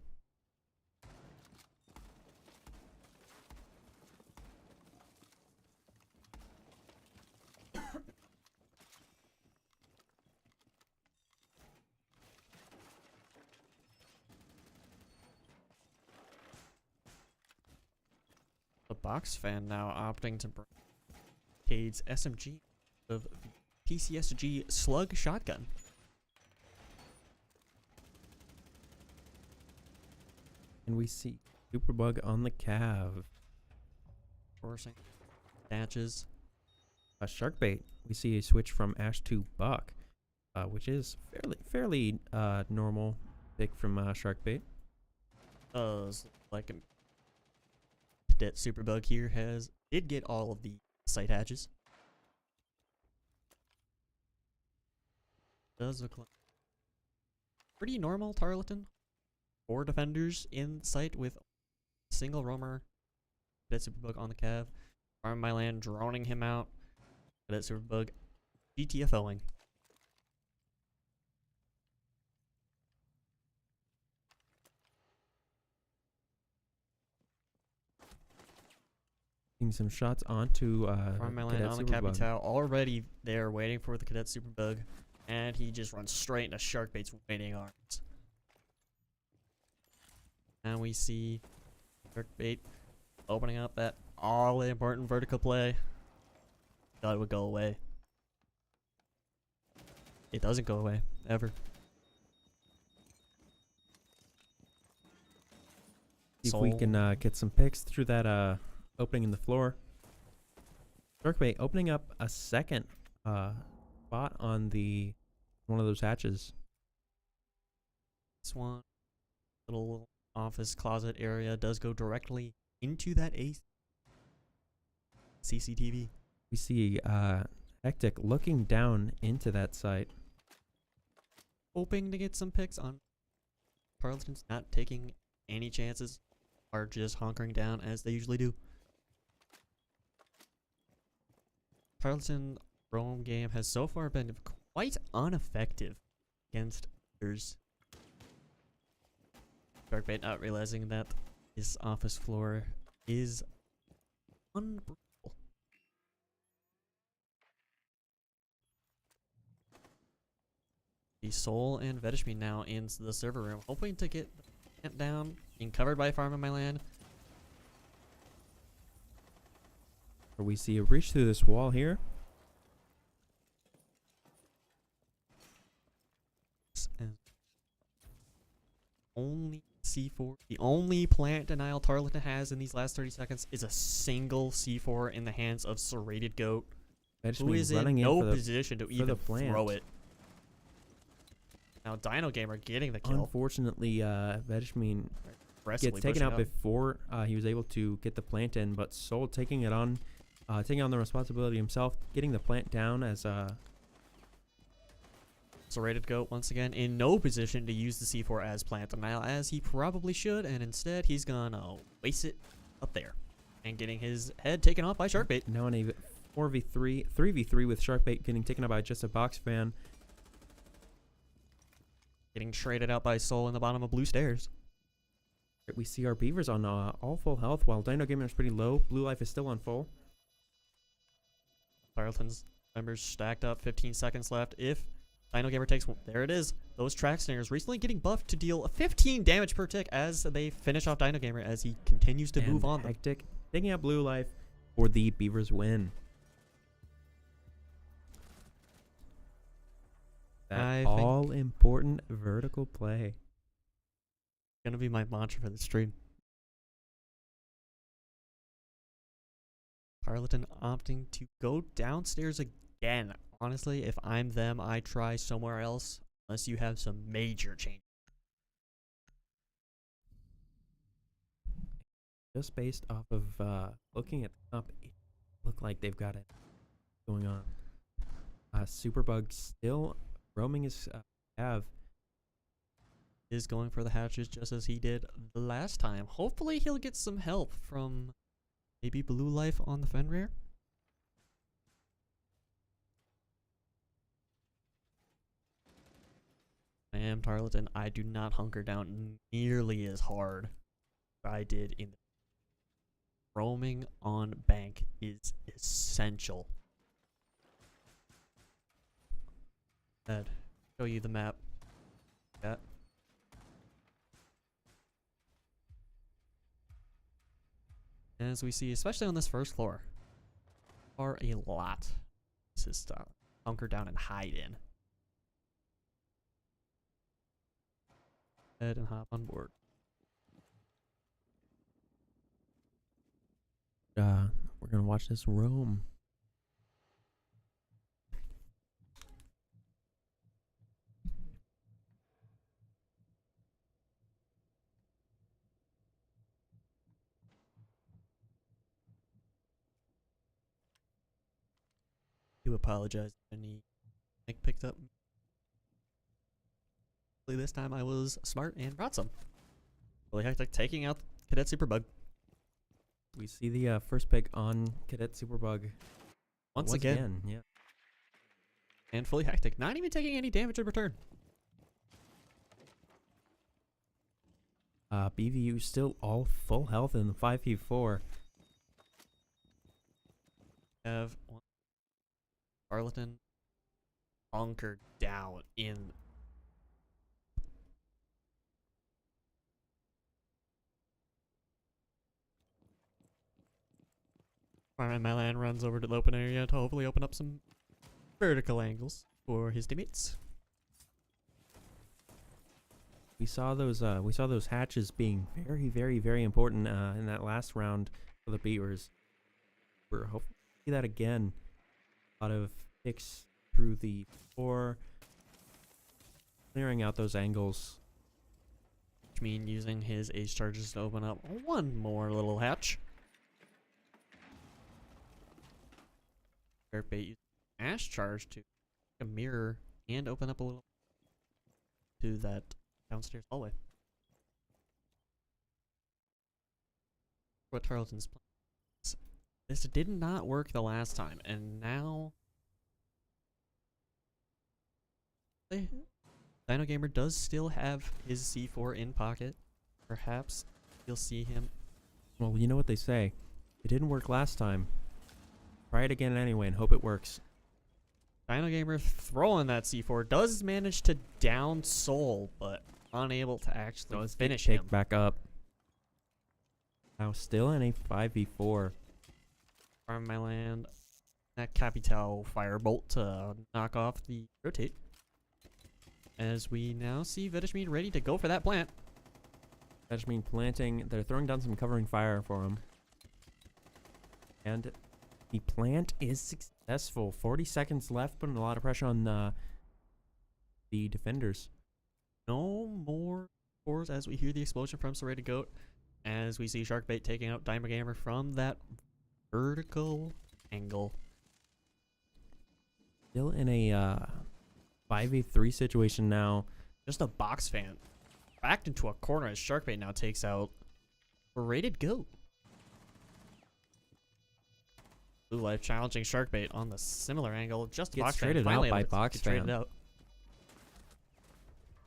The box fan now opting to bring Cade's SMG of the PCSG slug shotgun. And we see Superbug on the Cav. Forcing dashes. Sharkbait. We see a switch from Ash to Buck, which is fairly normal pick from Sharkbait. Like a Cadet Superbug here did get all of the sight hatches. Does look like pretty normal Tarleton. 4 defenders in sight with single roamer. Cadet Superbug on the Cav. Farm my land, droning him out. Cadet Superbug GTFOing. Taking some shots onto Farm my land Cadet on the Superbug. Capital, already there waiting for the Cadet Superbug. And he just runs straight into Sharkbait's waiting arms. And we see Sharkbait opening up that all-important vertical play. Thought it would go away. It doesn't go away, ever. See if we can get some picks through that opening in the floor. Sharkbait opening up a second spot on the one of those hatches. This one, little office closet area, does go directly into that CCTV. We see Hectic looking down into that site. Hoping to get some picks on Tarleton's not taking any chances, are just hunkering down as they usually do. Tarleton roam game has so far been quite ineffective against others. Sharkbait not realizing that this office floor is unbreakable. The Soul and Vedishmin now in the server room, hoping to get the plant down, being covered by Farm in My Land. Or we see a breach through this wall here. And only C4. The only plant denial Tarleton has in these last 30 seconds is a single C4 in the hands of Serrated Goat, who is in no position to even throw it. Now Dino Gamer getting the kill. Unfortunately, Vedishmin gets taken out before he was able to get the plant in, but Soul taking on the responsibility himself, getting the plant down as Serrated Goat once again in no position to use the C4 as plant denial as he probably should, and instead he's gonna waste it up there and getting his head taken off by Sharkbait. Now in a 3v3 with Sharkbait getting taken out by just a box fan. Getting traded out by Soul in the bottom of blue stairs. We see our Beavers on all full health while Dino Gamer is pretty low. Blue Life is still on full. Tarleton's members stacked up, 15 seconds left. If Dino Gamer takes one, there it is. Those track snares recently getting buffed to deal 15 damage per tick as they finish off Dino Gamer as he continues to move on. Hectic taking out Blue Life for the Beavers win. That all important vertical play. Gonna be my mantra for the stream. Tarleton opting to go downstairs again. Honestly, if I'm them, I try somewhere else unless you have some major change. Just based off of looking at the up, it look like they've got it going on. Superbug still roaming his is going for the hatches just as he did the last time. Hopefully he'll get some help from maybe Blue Life on the Fenrir. I am Tarleton. I do not hunker down nearly as hard as I did in the roaming on bank is essential. Show you the map. Yeah. As we see, especially on this first floor, are a lot. This is hunker down and hide in. Head and hop on board. We're gonna watch this roam. Do apologize if any mic picked up. This time I was smart and brought some. Really hectic, taking out Cadet Superbug. We see the first pick on Cadet Superbug once again. Yeah. And fully hectic, not even taking any damage in return. BVU still all full health in the 5v4. Have Tarleton bunkered down in. Alright, Malan runs over to the open area to hopefully open up some vertical angles for his teammates. We saw those hatches being very, very, very important in that last round for the Beavers. We're hoping to see that again. A lot of picks through the floor, clearing out those angles. Which means using his H charges to open up one more little hatch. Sharkbait using Ash charge to a mirror and open up a little to that downstairs hallway. What Tarleton's plan. This did not work the last time, and now Dino Gamer does still have his C4 in pocket. Perhaps you'll see him. Well, you know what they say. It didn't work last time. Try it again anyway and hope it works. Dino Gamer throwing that C4 does manage to down Soul, but unable to actually finish him. Back up. Now still in a 5v4. Farm my land. That Capital Firebolt to knock off the rotate. As we now see Vedishmin ready to go for that plant. Benjamin planting. They're throwing down some covering fire for him. And the plant is successful. 40 seconds left, putting a lot of pressure on the defenders. No more scores as we hear the explosion from Serrated Goat. As we see Sharkbait taking out Dynamo Gamer from that vertical angle. Still in a 5v3 situation now. Just a box fan. Backed into a corner as Sharkbait now takes out Serrated Goat. Blue Life challenging Sharkbait on the similar angle. Just Gets box fan. traded Finally out by able to box get traded fan. out.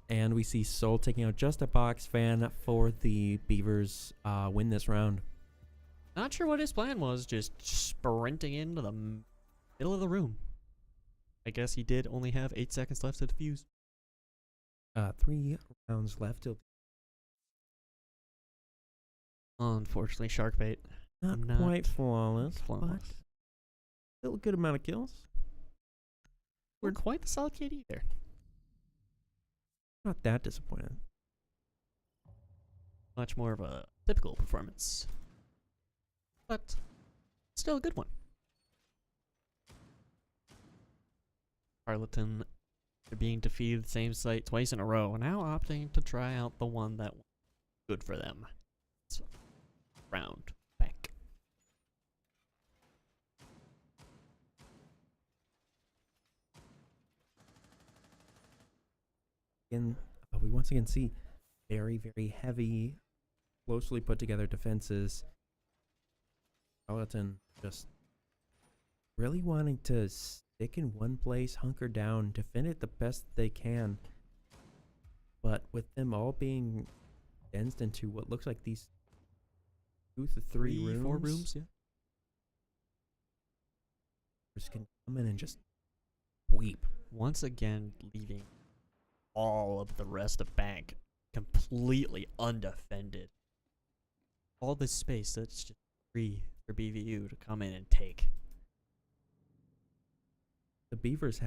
And we see Soul taking out just a box fan for the Beavers win this round. Not sure what his plan was, just sprinting into the middle of the room. I guess he did only have 8 seconds left to defuse. 3 rounds left. Unfortunately, Sharkbait. Not quite flawless, but still a good amount of kills. We're quite the solid KD there. Not that disappointed. Much more of a typical performance. But still a good one. Tarleton being defeated the same site twice in a row, now opting to try out the one that was good for them. It's round back. And we once again see very, very heavy, closely put together defenses. Tarleton just really wanting to stick in one place, hunker down, defend it the best they can. But with them all being condensed into what looks like these 2 to 3 rooms, 4 rooms, yeah. just can come in and just weep. Once again, leaving all of the rest of bank completely undefended. All this space that's just free for BVU to come in and take. The Beavers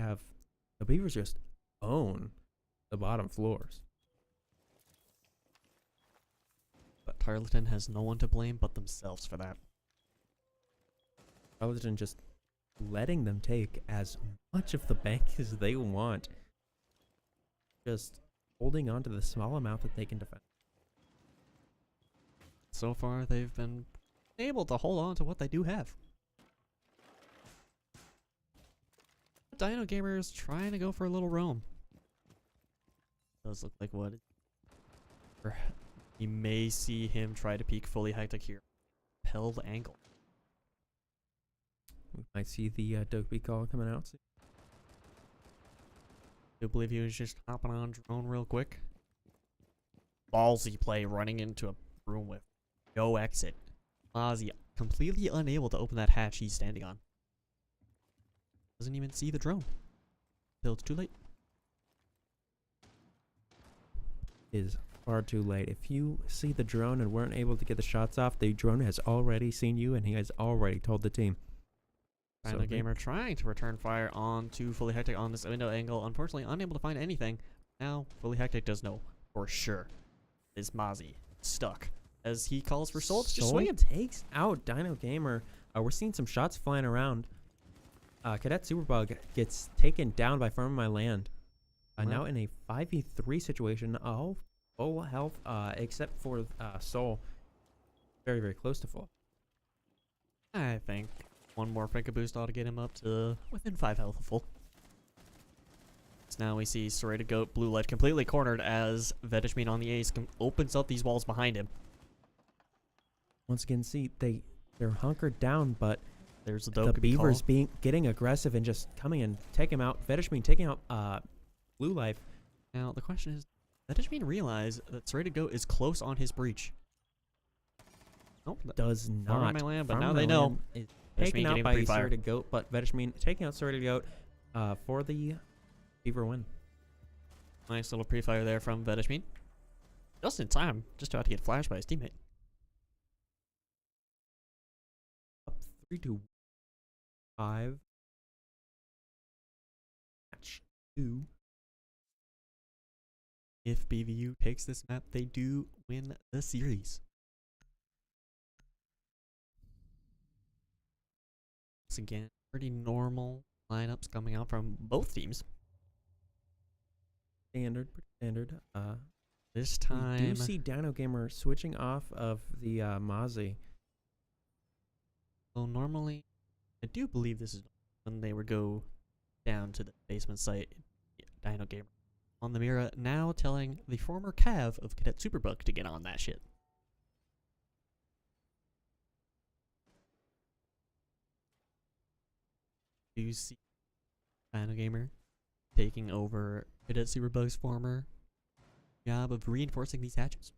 just own the bottom floors. But Tarleton has no one to blame but themselves for that. Tarleton just letting them take as much of the bank as they want. Just holding on to the small amount that they can defend. So far, they've been able to hold on to what they do have. Dino Gamer is trying to go for a little roam. Does look like what? You may see him try to peek fully hectic here. Held angle. We might see the Dokeby call coming out soon. I do believe he was just hopping on drone real quick. Ballsy play running into a room with no exit. Ozzy completely unable to open that hatch he's standing on. Doesn't even see the drone. Till it's too late. Is far too late. If you see the drone and weren't able to get the shots off, the drone has already seen you and he has already told the team. Dino Gamer trying to return fire onto Fully Hectic on this window angle. Unfortunately, unable to find anything. Now, Fully Hectic does know for sure. Is Mozzie stuck as he calls for Soul to just swing him. Takes out Dino Gamer. We're seeing some shots flying around. Cadet Superbug gets taken down by Firm My Land. Now in a 5v3 situation. Oh, full health, except for Soul. Very, very close to full. I think one more Finka boost ought to get him up to within 5 health of full. So now we see Serrated Goat, Blue Light completely cornered as Vedishmin on the ace opens up these walls behind him. Once again, see, they're hunkered down, but there's the Beavers getting aggressive and just coming and take him out. Vedishmin taking out Blue Life. Now the question is, Vedishmin realize that Serrated Goat is close on his breach. Nope, does not. My land, but now they know. Taken out by Serrated Goat, but Vedishmin taking out Serrated Goat for the Beaver win. Nice little pre-fire there from Vedishmin. Just in time, just about to get flashed by his teammate. Up 3-5. Match 2. if BVU takes this map, they do win the series. Once again, pretty normal lineups coming out from both teams. Standard, pretty standard. This We time, do see Dino Gamer switching off of the Mozzie. well, normally, I do believe this is when they would go down to the basement site. Dino Gamer on the Mira, now telling the former Cav of Cadet Superbug to get on that shit. Do you see Dino Gamer taking over Cadet Superbug's former job of reinforcing these hatches?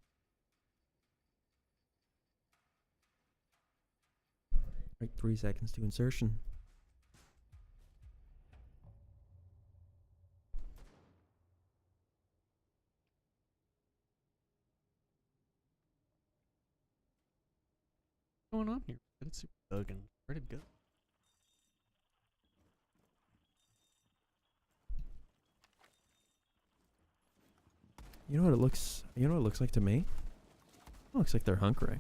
Right, 3 seconds to insertion. What's going on here? Cadet Superbug and where did it go? You know what it looks? You know what it looks like to me? It looks like they're hunkering.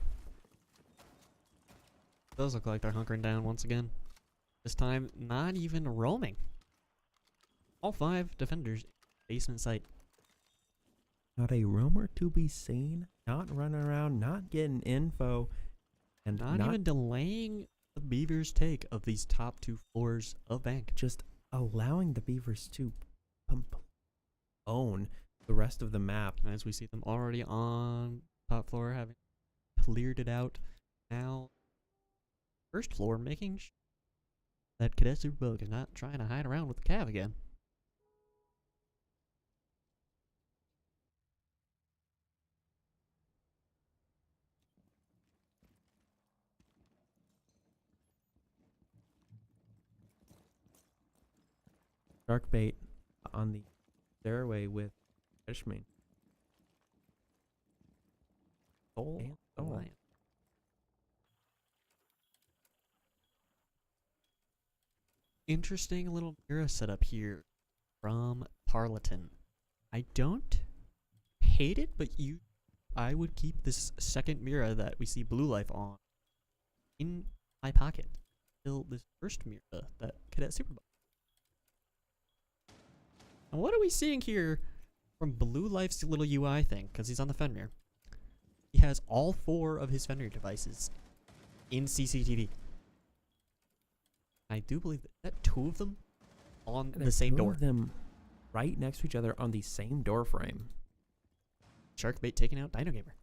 Does look like they're hunkering down once again. This time, not even roaming. All 5 defenders in the basement site. Not a roamer to be seen. Not running around. Not getting info. And Not even delaying the Beavers' take of these top 2 floors of bank. just allowing the Beavers to own the rest of the map. As we see them already on top floor, having cleared it out. Now, first floor making sure that Cadet Superbug is not trying to hide around with the Cav again. Sharkbait on the stairway with Fishman. Oh, Alliance. Interesting little Mira setup here from Tarleton. I don't hate it, but I would keep this second Mira that we see Blue Life on in my pocket till this first Mira that Cadet Superbug. And what are we seeing here from Blue Life's little UI thing? Because he's on the Fenrir. He has all 4 of his Fenrir devices in CCTV. I do believe that 2 of them on the same door. Of them right next to each other on the same door frame. Sharkbait taking out Dino Gamer.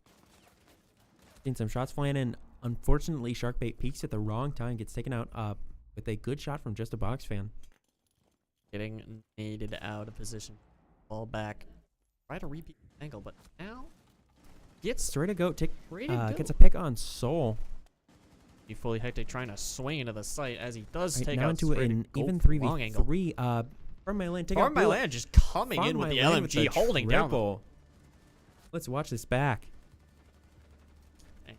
Seen some shots flying in. Unfortunately, Sharkbait peaks at the wrong time, gets taken out with a good shot from just a box fan. Getting naded out of position. Ball back. Try to repeat the angle, but now gets Straight to go. Gets a go. pick on Soul. He fully hectic trying to swing into the site as he does Right take now out into Spray to an go even for the long angle. 3v3. Farm My Land. Farm My Land just coming in with the LMG, holding down. Let's watch this back. Hey.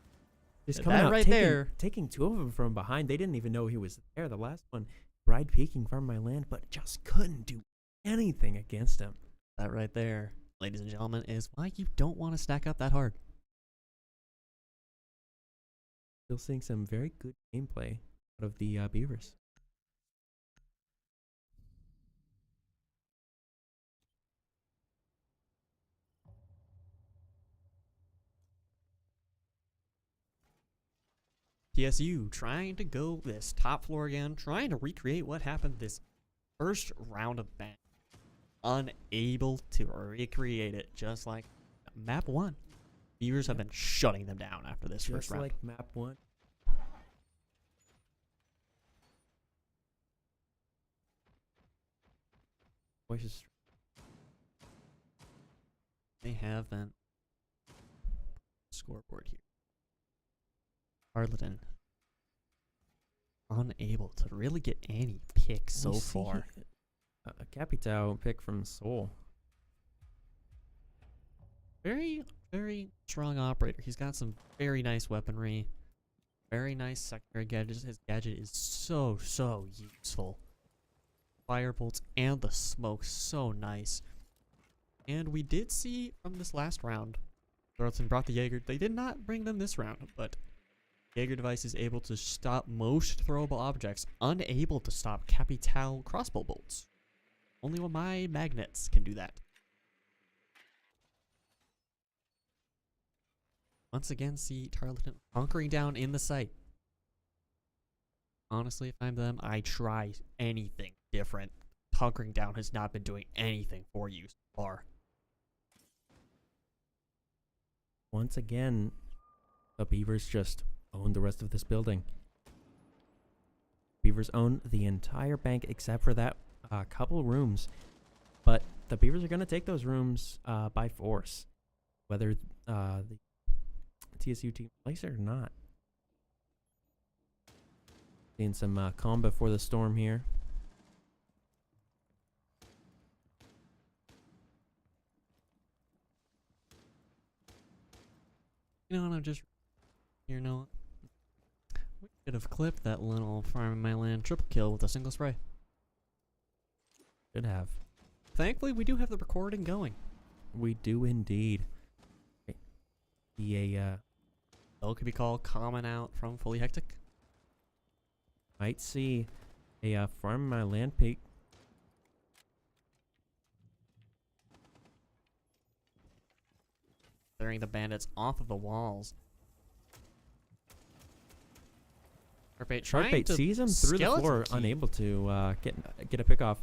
Just That coming out, right taking, there. taking 2 of them from behind. They didn't even know he was there. The last one, Bride peeking Farm My Land, but just couldn't do anything against him. That right there, ladies and gentlemen, is why you don't want to stack up that hard. Still seeing some very good gameplay out of the Beavers. PSU trying to go this top floor again, trying to recreate what happened this first round of ban. Unable to recreate it, just like map 1. Beavers have been shutting them down after this first Just round. like map 1. Voices. They have been scoreboard here. Tarleton unable to really get any picks so We see far. A Capitao pick from Soul. Very, very strong operator. He's got some very nice weaponry. Very nice secondary gadgets. His gadget is so, so useful. Fire bolts and the smoke, so nice. And we did see from this last round, Tarleton brought the Jaeger. They did not bring them this round, but Jaeger device is able to stop most throwable objects, unable to stop Capital crossbow bolts. Only one of my magnets can do that. Once again, see Tarleton hunkering down in the site. Honestly, if I'm them, I try anything different. Hunkering down has not been doing anything for you so far. Once again, the Beavers just own the rest of this building. Beavers own the entire bank except for that couple rooms. But the Beavers are going to take those rooms by force, whether the TSU team likes it or not. Seeing some calm before the storm here. You know what, I'm just, you know, we could have clipped that little farm in my land triple kill with a single spray. Should have. Thankfully, we do have the recording going. We do indeed. The L could be called common out from Fully Hectic. might see a farm in my land peak. Clearing the bandits off of the walls. Sharkbait sees him through the floor, unable to get a pick off.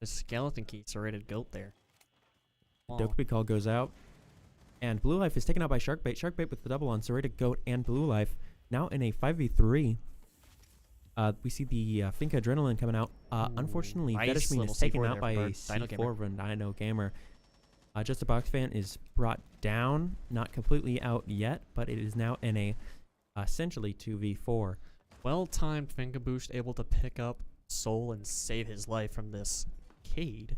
The skeleton key serrated goat there. Dokkaebi call goes out. And Blue Life is taken out by Sharkbait. Sharkbait with the double on Serrated Goat and Blue Life. Now in a 5v3. We see the Finka Adrenaline coming out. Unfortunately, nice Vedishmin is little taken C4 out there by a for Dino C4 from Dino Gamer. Just a Box Fan is brought down. Not completely out yet, but it is now in a essentially 2v4. Well-timed finger boost, able to pick up Soul and save his life from this Cade.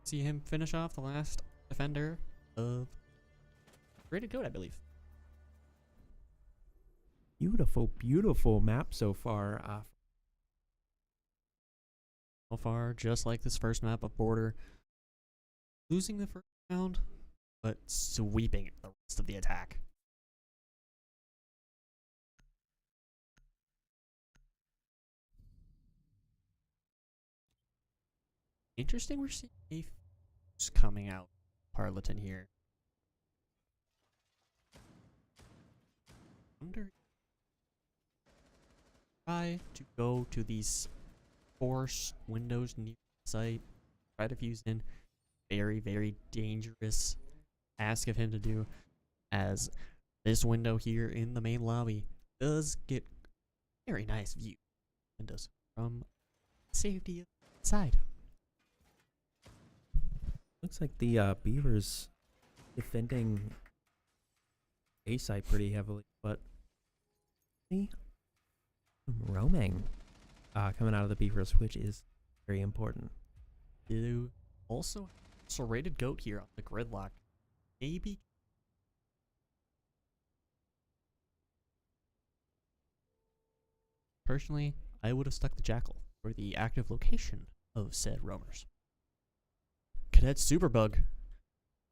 See him finish off the last defender of Serrated Goat, I believe. Beautiful, beautiful map so far. So far, just like this first map of Border, losing the first round, but sweeping the rest of the attack. Interesting, we're seeing a fuse coming out. Tarleton here. Try to go to these force windows near the site. Try to fuse in. Very, very dangerous ask of him to do, as this window here in the main lobby does get very nice view windows from safety side. Looks like the Beavers defending A side pretty heavily, but see roaming coming out of the Beavers, which is very important. You also Serrated Goat here on the gridlock. Maybe personally, I would have stuck the Jackal for the active location of said roamers. Cadet Superbug.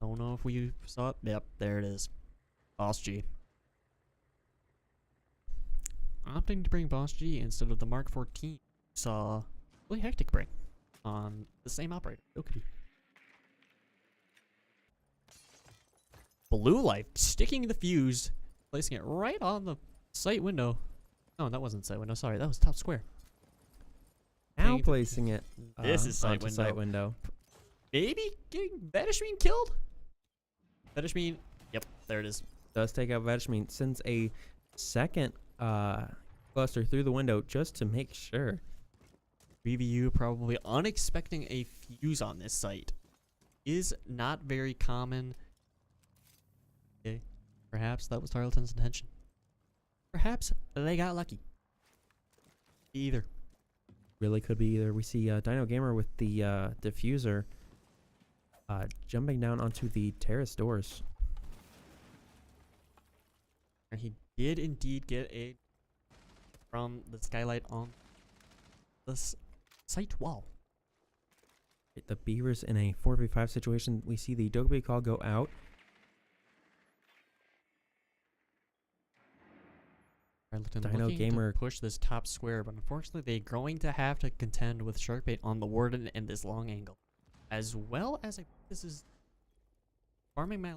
Don't know if we saw it. Yep, there it is. Boss G. Opting to bring Boss G instead of the Mark 14. Saw Really Hectic bring on the same operator. Dokkaebi. Blue Life sticking the fuse, placing it right on the site window. Oh, that wasn't site window. Sorry, that was top square. Now placing it. This is site onto window. Site window. Maybe getting Vedishmin killed? Vedishmin, yep, there it is. Does take out Vedishmin. Sends a second cluster through the window just to make sure. BVU probably unexpecting a fuse on this site. Is not very common. Okay, perhaps that was Tarleton's intention. Perhaps they got lucky. Either. Really could be either. We see Dino Gamer with the diffuser jumping down onto the terrace doors. He did indeed get a from the skylight on the site wall. The Beavers in a 4v5 situation. We see the Dokkaebi call go out. Tarleton Dino looking Gamer to push this top square, but unfortunately they're going to have to contend with Sharkbait on the Warden and this long angle. As well as this is farming my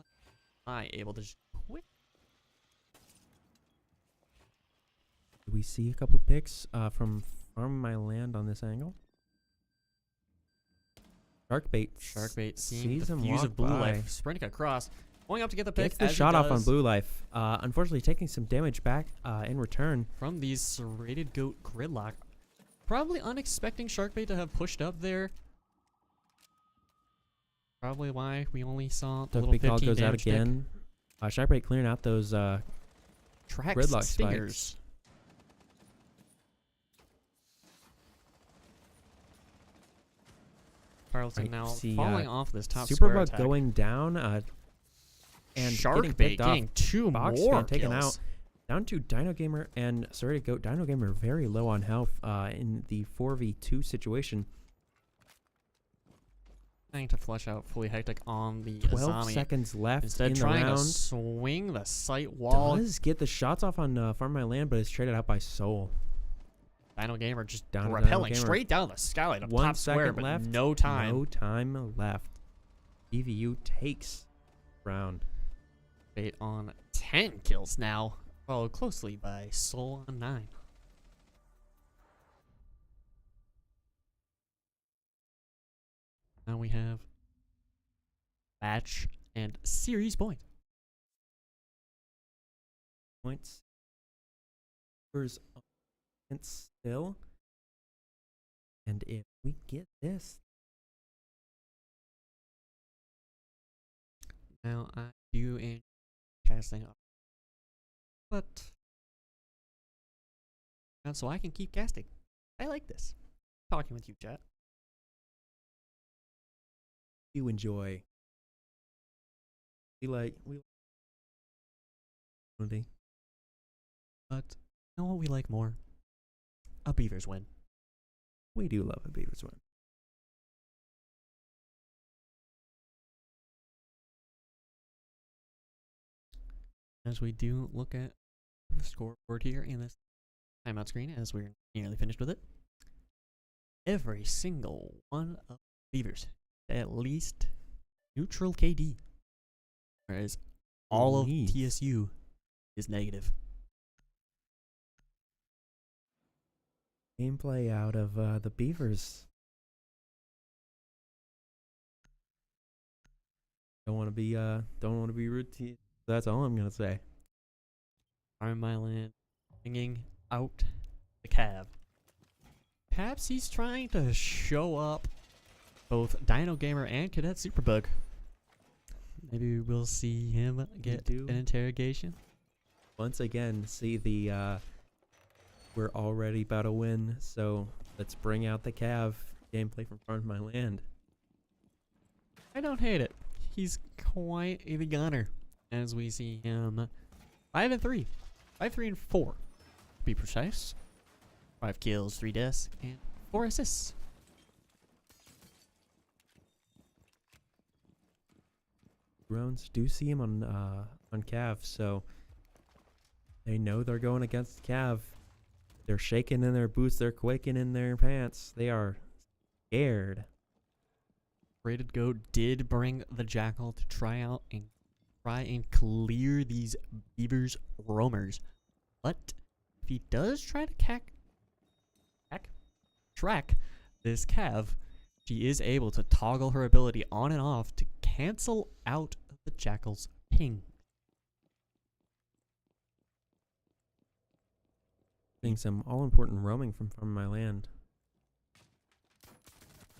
eye able to just quick. We see a couple picks from Farm My Land on this angle. Sharkbait seeing sees the him fuse walk of blue by. life, sprinting across, going up to get the pick. Gets the as he shot off on does blue life. Unfortunately, taking some damage back in return. from these serrated goat gridlock. Probably unexpecting Sharkbait to have pushed up there. Probably why we only saw the little Dokkaebi call 15 goes out damage tick. again. Sharkbait clearing out those Tracks gridlock stingers. spikes. Tarleton Right, now see, falling off this top square Superbug attack. going down and getting Sharkbait picked off. getting two Box more fan taken kills. out. Down to Dino Gamer and Serrated Goat. Dino Gamer very low on health in the 4v2 situation. Trying to flush out fully hectic on the 12 Azami. seconds left Instead in the trying round. to swing the sight wall. Does get the shots off on Farm My Land, but is traded out by Soul. Dino Gamer just Down to Dino rappelling Gamer. straight down the skyline of 1 top square, second but left. no time. No time left. BVU takes round. Bait on 10 kills now, followed closely by Soul on 9. Now we have match and series point. Points. Numbers still. And if we get this, Now I do in casting up, but and so I can keep casting. I like this. Talking with you, chat. you enjoy. We But you know what we like more? A Beavers win. We do love a Beavers win. As we do look at the scoreboard here in this timeout screen, as we're nearly finished with it, every single one of the Beavers at least neutral KD, whereas all of Please. TSU is negative. Gameplay out of the Beavers. Don't want to be rude to you. That's all I'm gonna say. Farm My Land bringing out the Cav. Perhaps he's trying to show up both Dino Gamer and Cadet Superbug. Maybe we'll see him get do. an interrogation. Once again, see the we're already about to win, so let's bring out the Cav gameplay from Farm My Land. I don't hate it. He's quite a gunner, as we see him 5-3, 5-3-4, to be precise. 5 kills, 3 deaths, and 4 assists. Drones do see him on Cav, so they know they're going against Cav. They're shaking in their boots, they're quaking in their pants. They are scared. Rated Goat did bring the Jackal to try and clear these Beavers roamers. But if he does try to track this Cav, she is able to toggle her ability on and off to cancel out the Jackal's ping. Getting some all-important roaming from Farm My Land.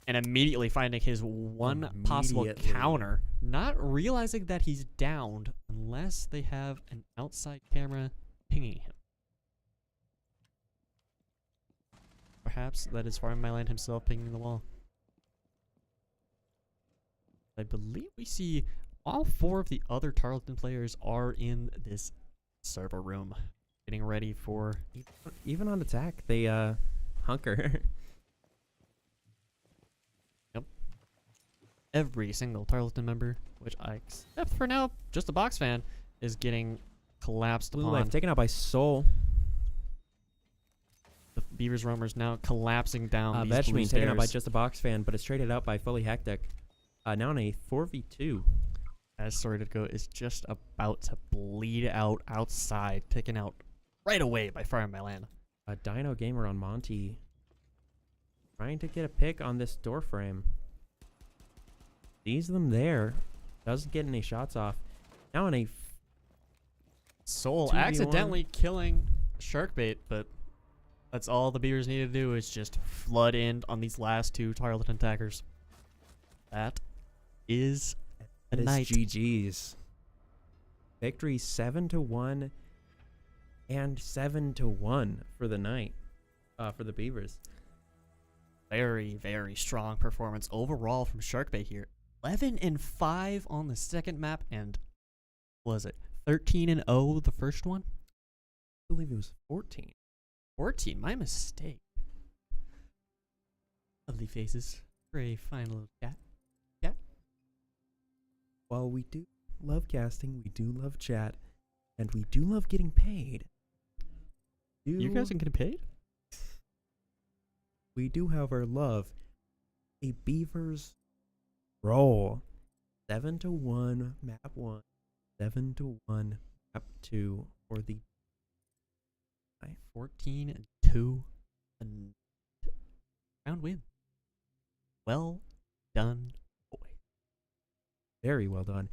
And immediately finding his one possible Immediately. counter, not realizing that he's downed unless they have an outside camera pinging him. Perhaps that is Farm My Land himself pinging the wall. I believe we see all 4 of the other Tarleton players are in this server room, getting ready for... Even on attack, they hunker. every single Tarleton member, which I, except for now, just a box fan, is getting collapsed Blue upon. Life taken out by Soul. The Beavers roamers now collapsing down these blue Vetchman taken out by stairs. just a box fan, but it's traded out by Fully Hectic. Now in a 4v2. As Sorted Go is just about to bleed out outside, taken out right away by Fire My Land. A Dino Gamer on Monty. Trying to get a pick on this door frame. Sees them there. Doesn't get any shots off. Now in a Soul 2v1. accidentally killing Sharkbait, but that's all the Beavers need to do is just flood in on these last two Tarleton attackers. That is the night. GG's. Victory 7-1 and 7-1 for the night. For the Beavers. Very, very strong performance overall from Sharkbait here. 11-5 on the second map, and what was it 13-0 the first one? I believe it was 14. 14, my mistake. Lovely faces for a fine little cat. While we do love casting, we do love chat, and we do love getting paid. You guys are getting paid? We do, however, love a Beavers roll. 7-1 map 1, 7-1 map 2 for the 14-2 and round win. Well done, boy. very well done.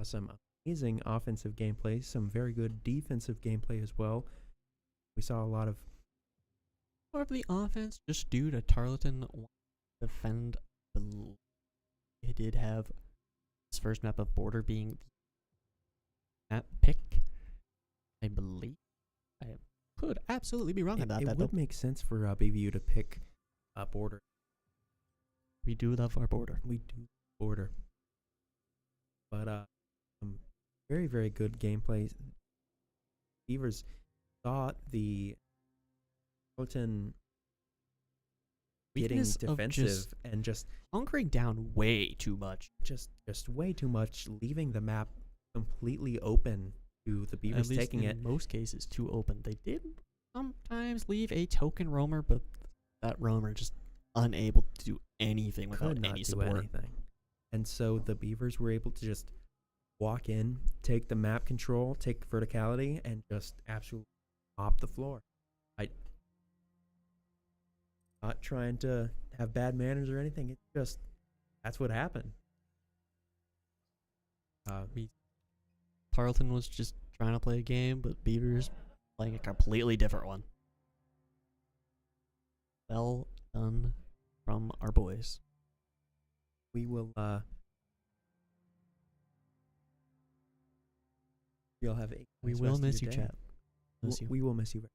Some amazing offensive gameplay, some very good defensive gameplay as well. We saw a lot of More of the offense, just due to Tarleton defend. They did have this first map of Border being the map pick, I believe. I could absolutely be wrong about that. It would make sense for BVU to pick Border. We do love our Border. We do Border. But very, very good gameplay. Beavers thought the Tarleton getting Weakness of defensive and just hunkering down way too much. just way too much, leaving the map completely open to the Beavers At least taking in it. most cases too open. They did sometimes leave a token roamer, but that roamer just unable to do anything without Could not any do support. anything. And so the Beavers were able to just walk in, take the map control, take verticality, and just absolutely mop the floor. Not trying to have bad manners or anything. It's just, that's what happened. Tarleton was just trying to play a game, but Beavers playing a completely different one. Well done from our boys. We will, we'll have a We nice will rest of miss your you, day. chat. Miss you. We will miss you.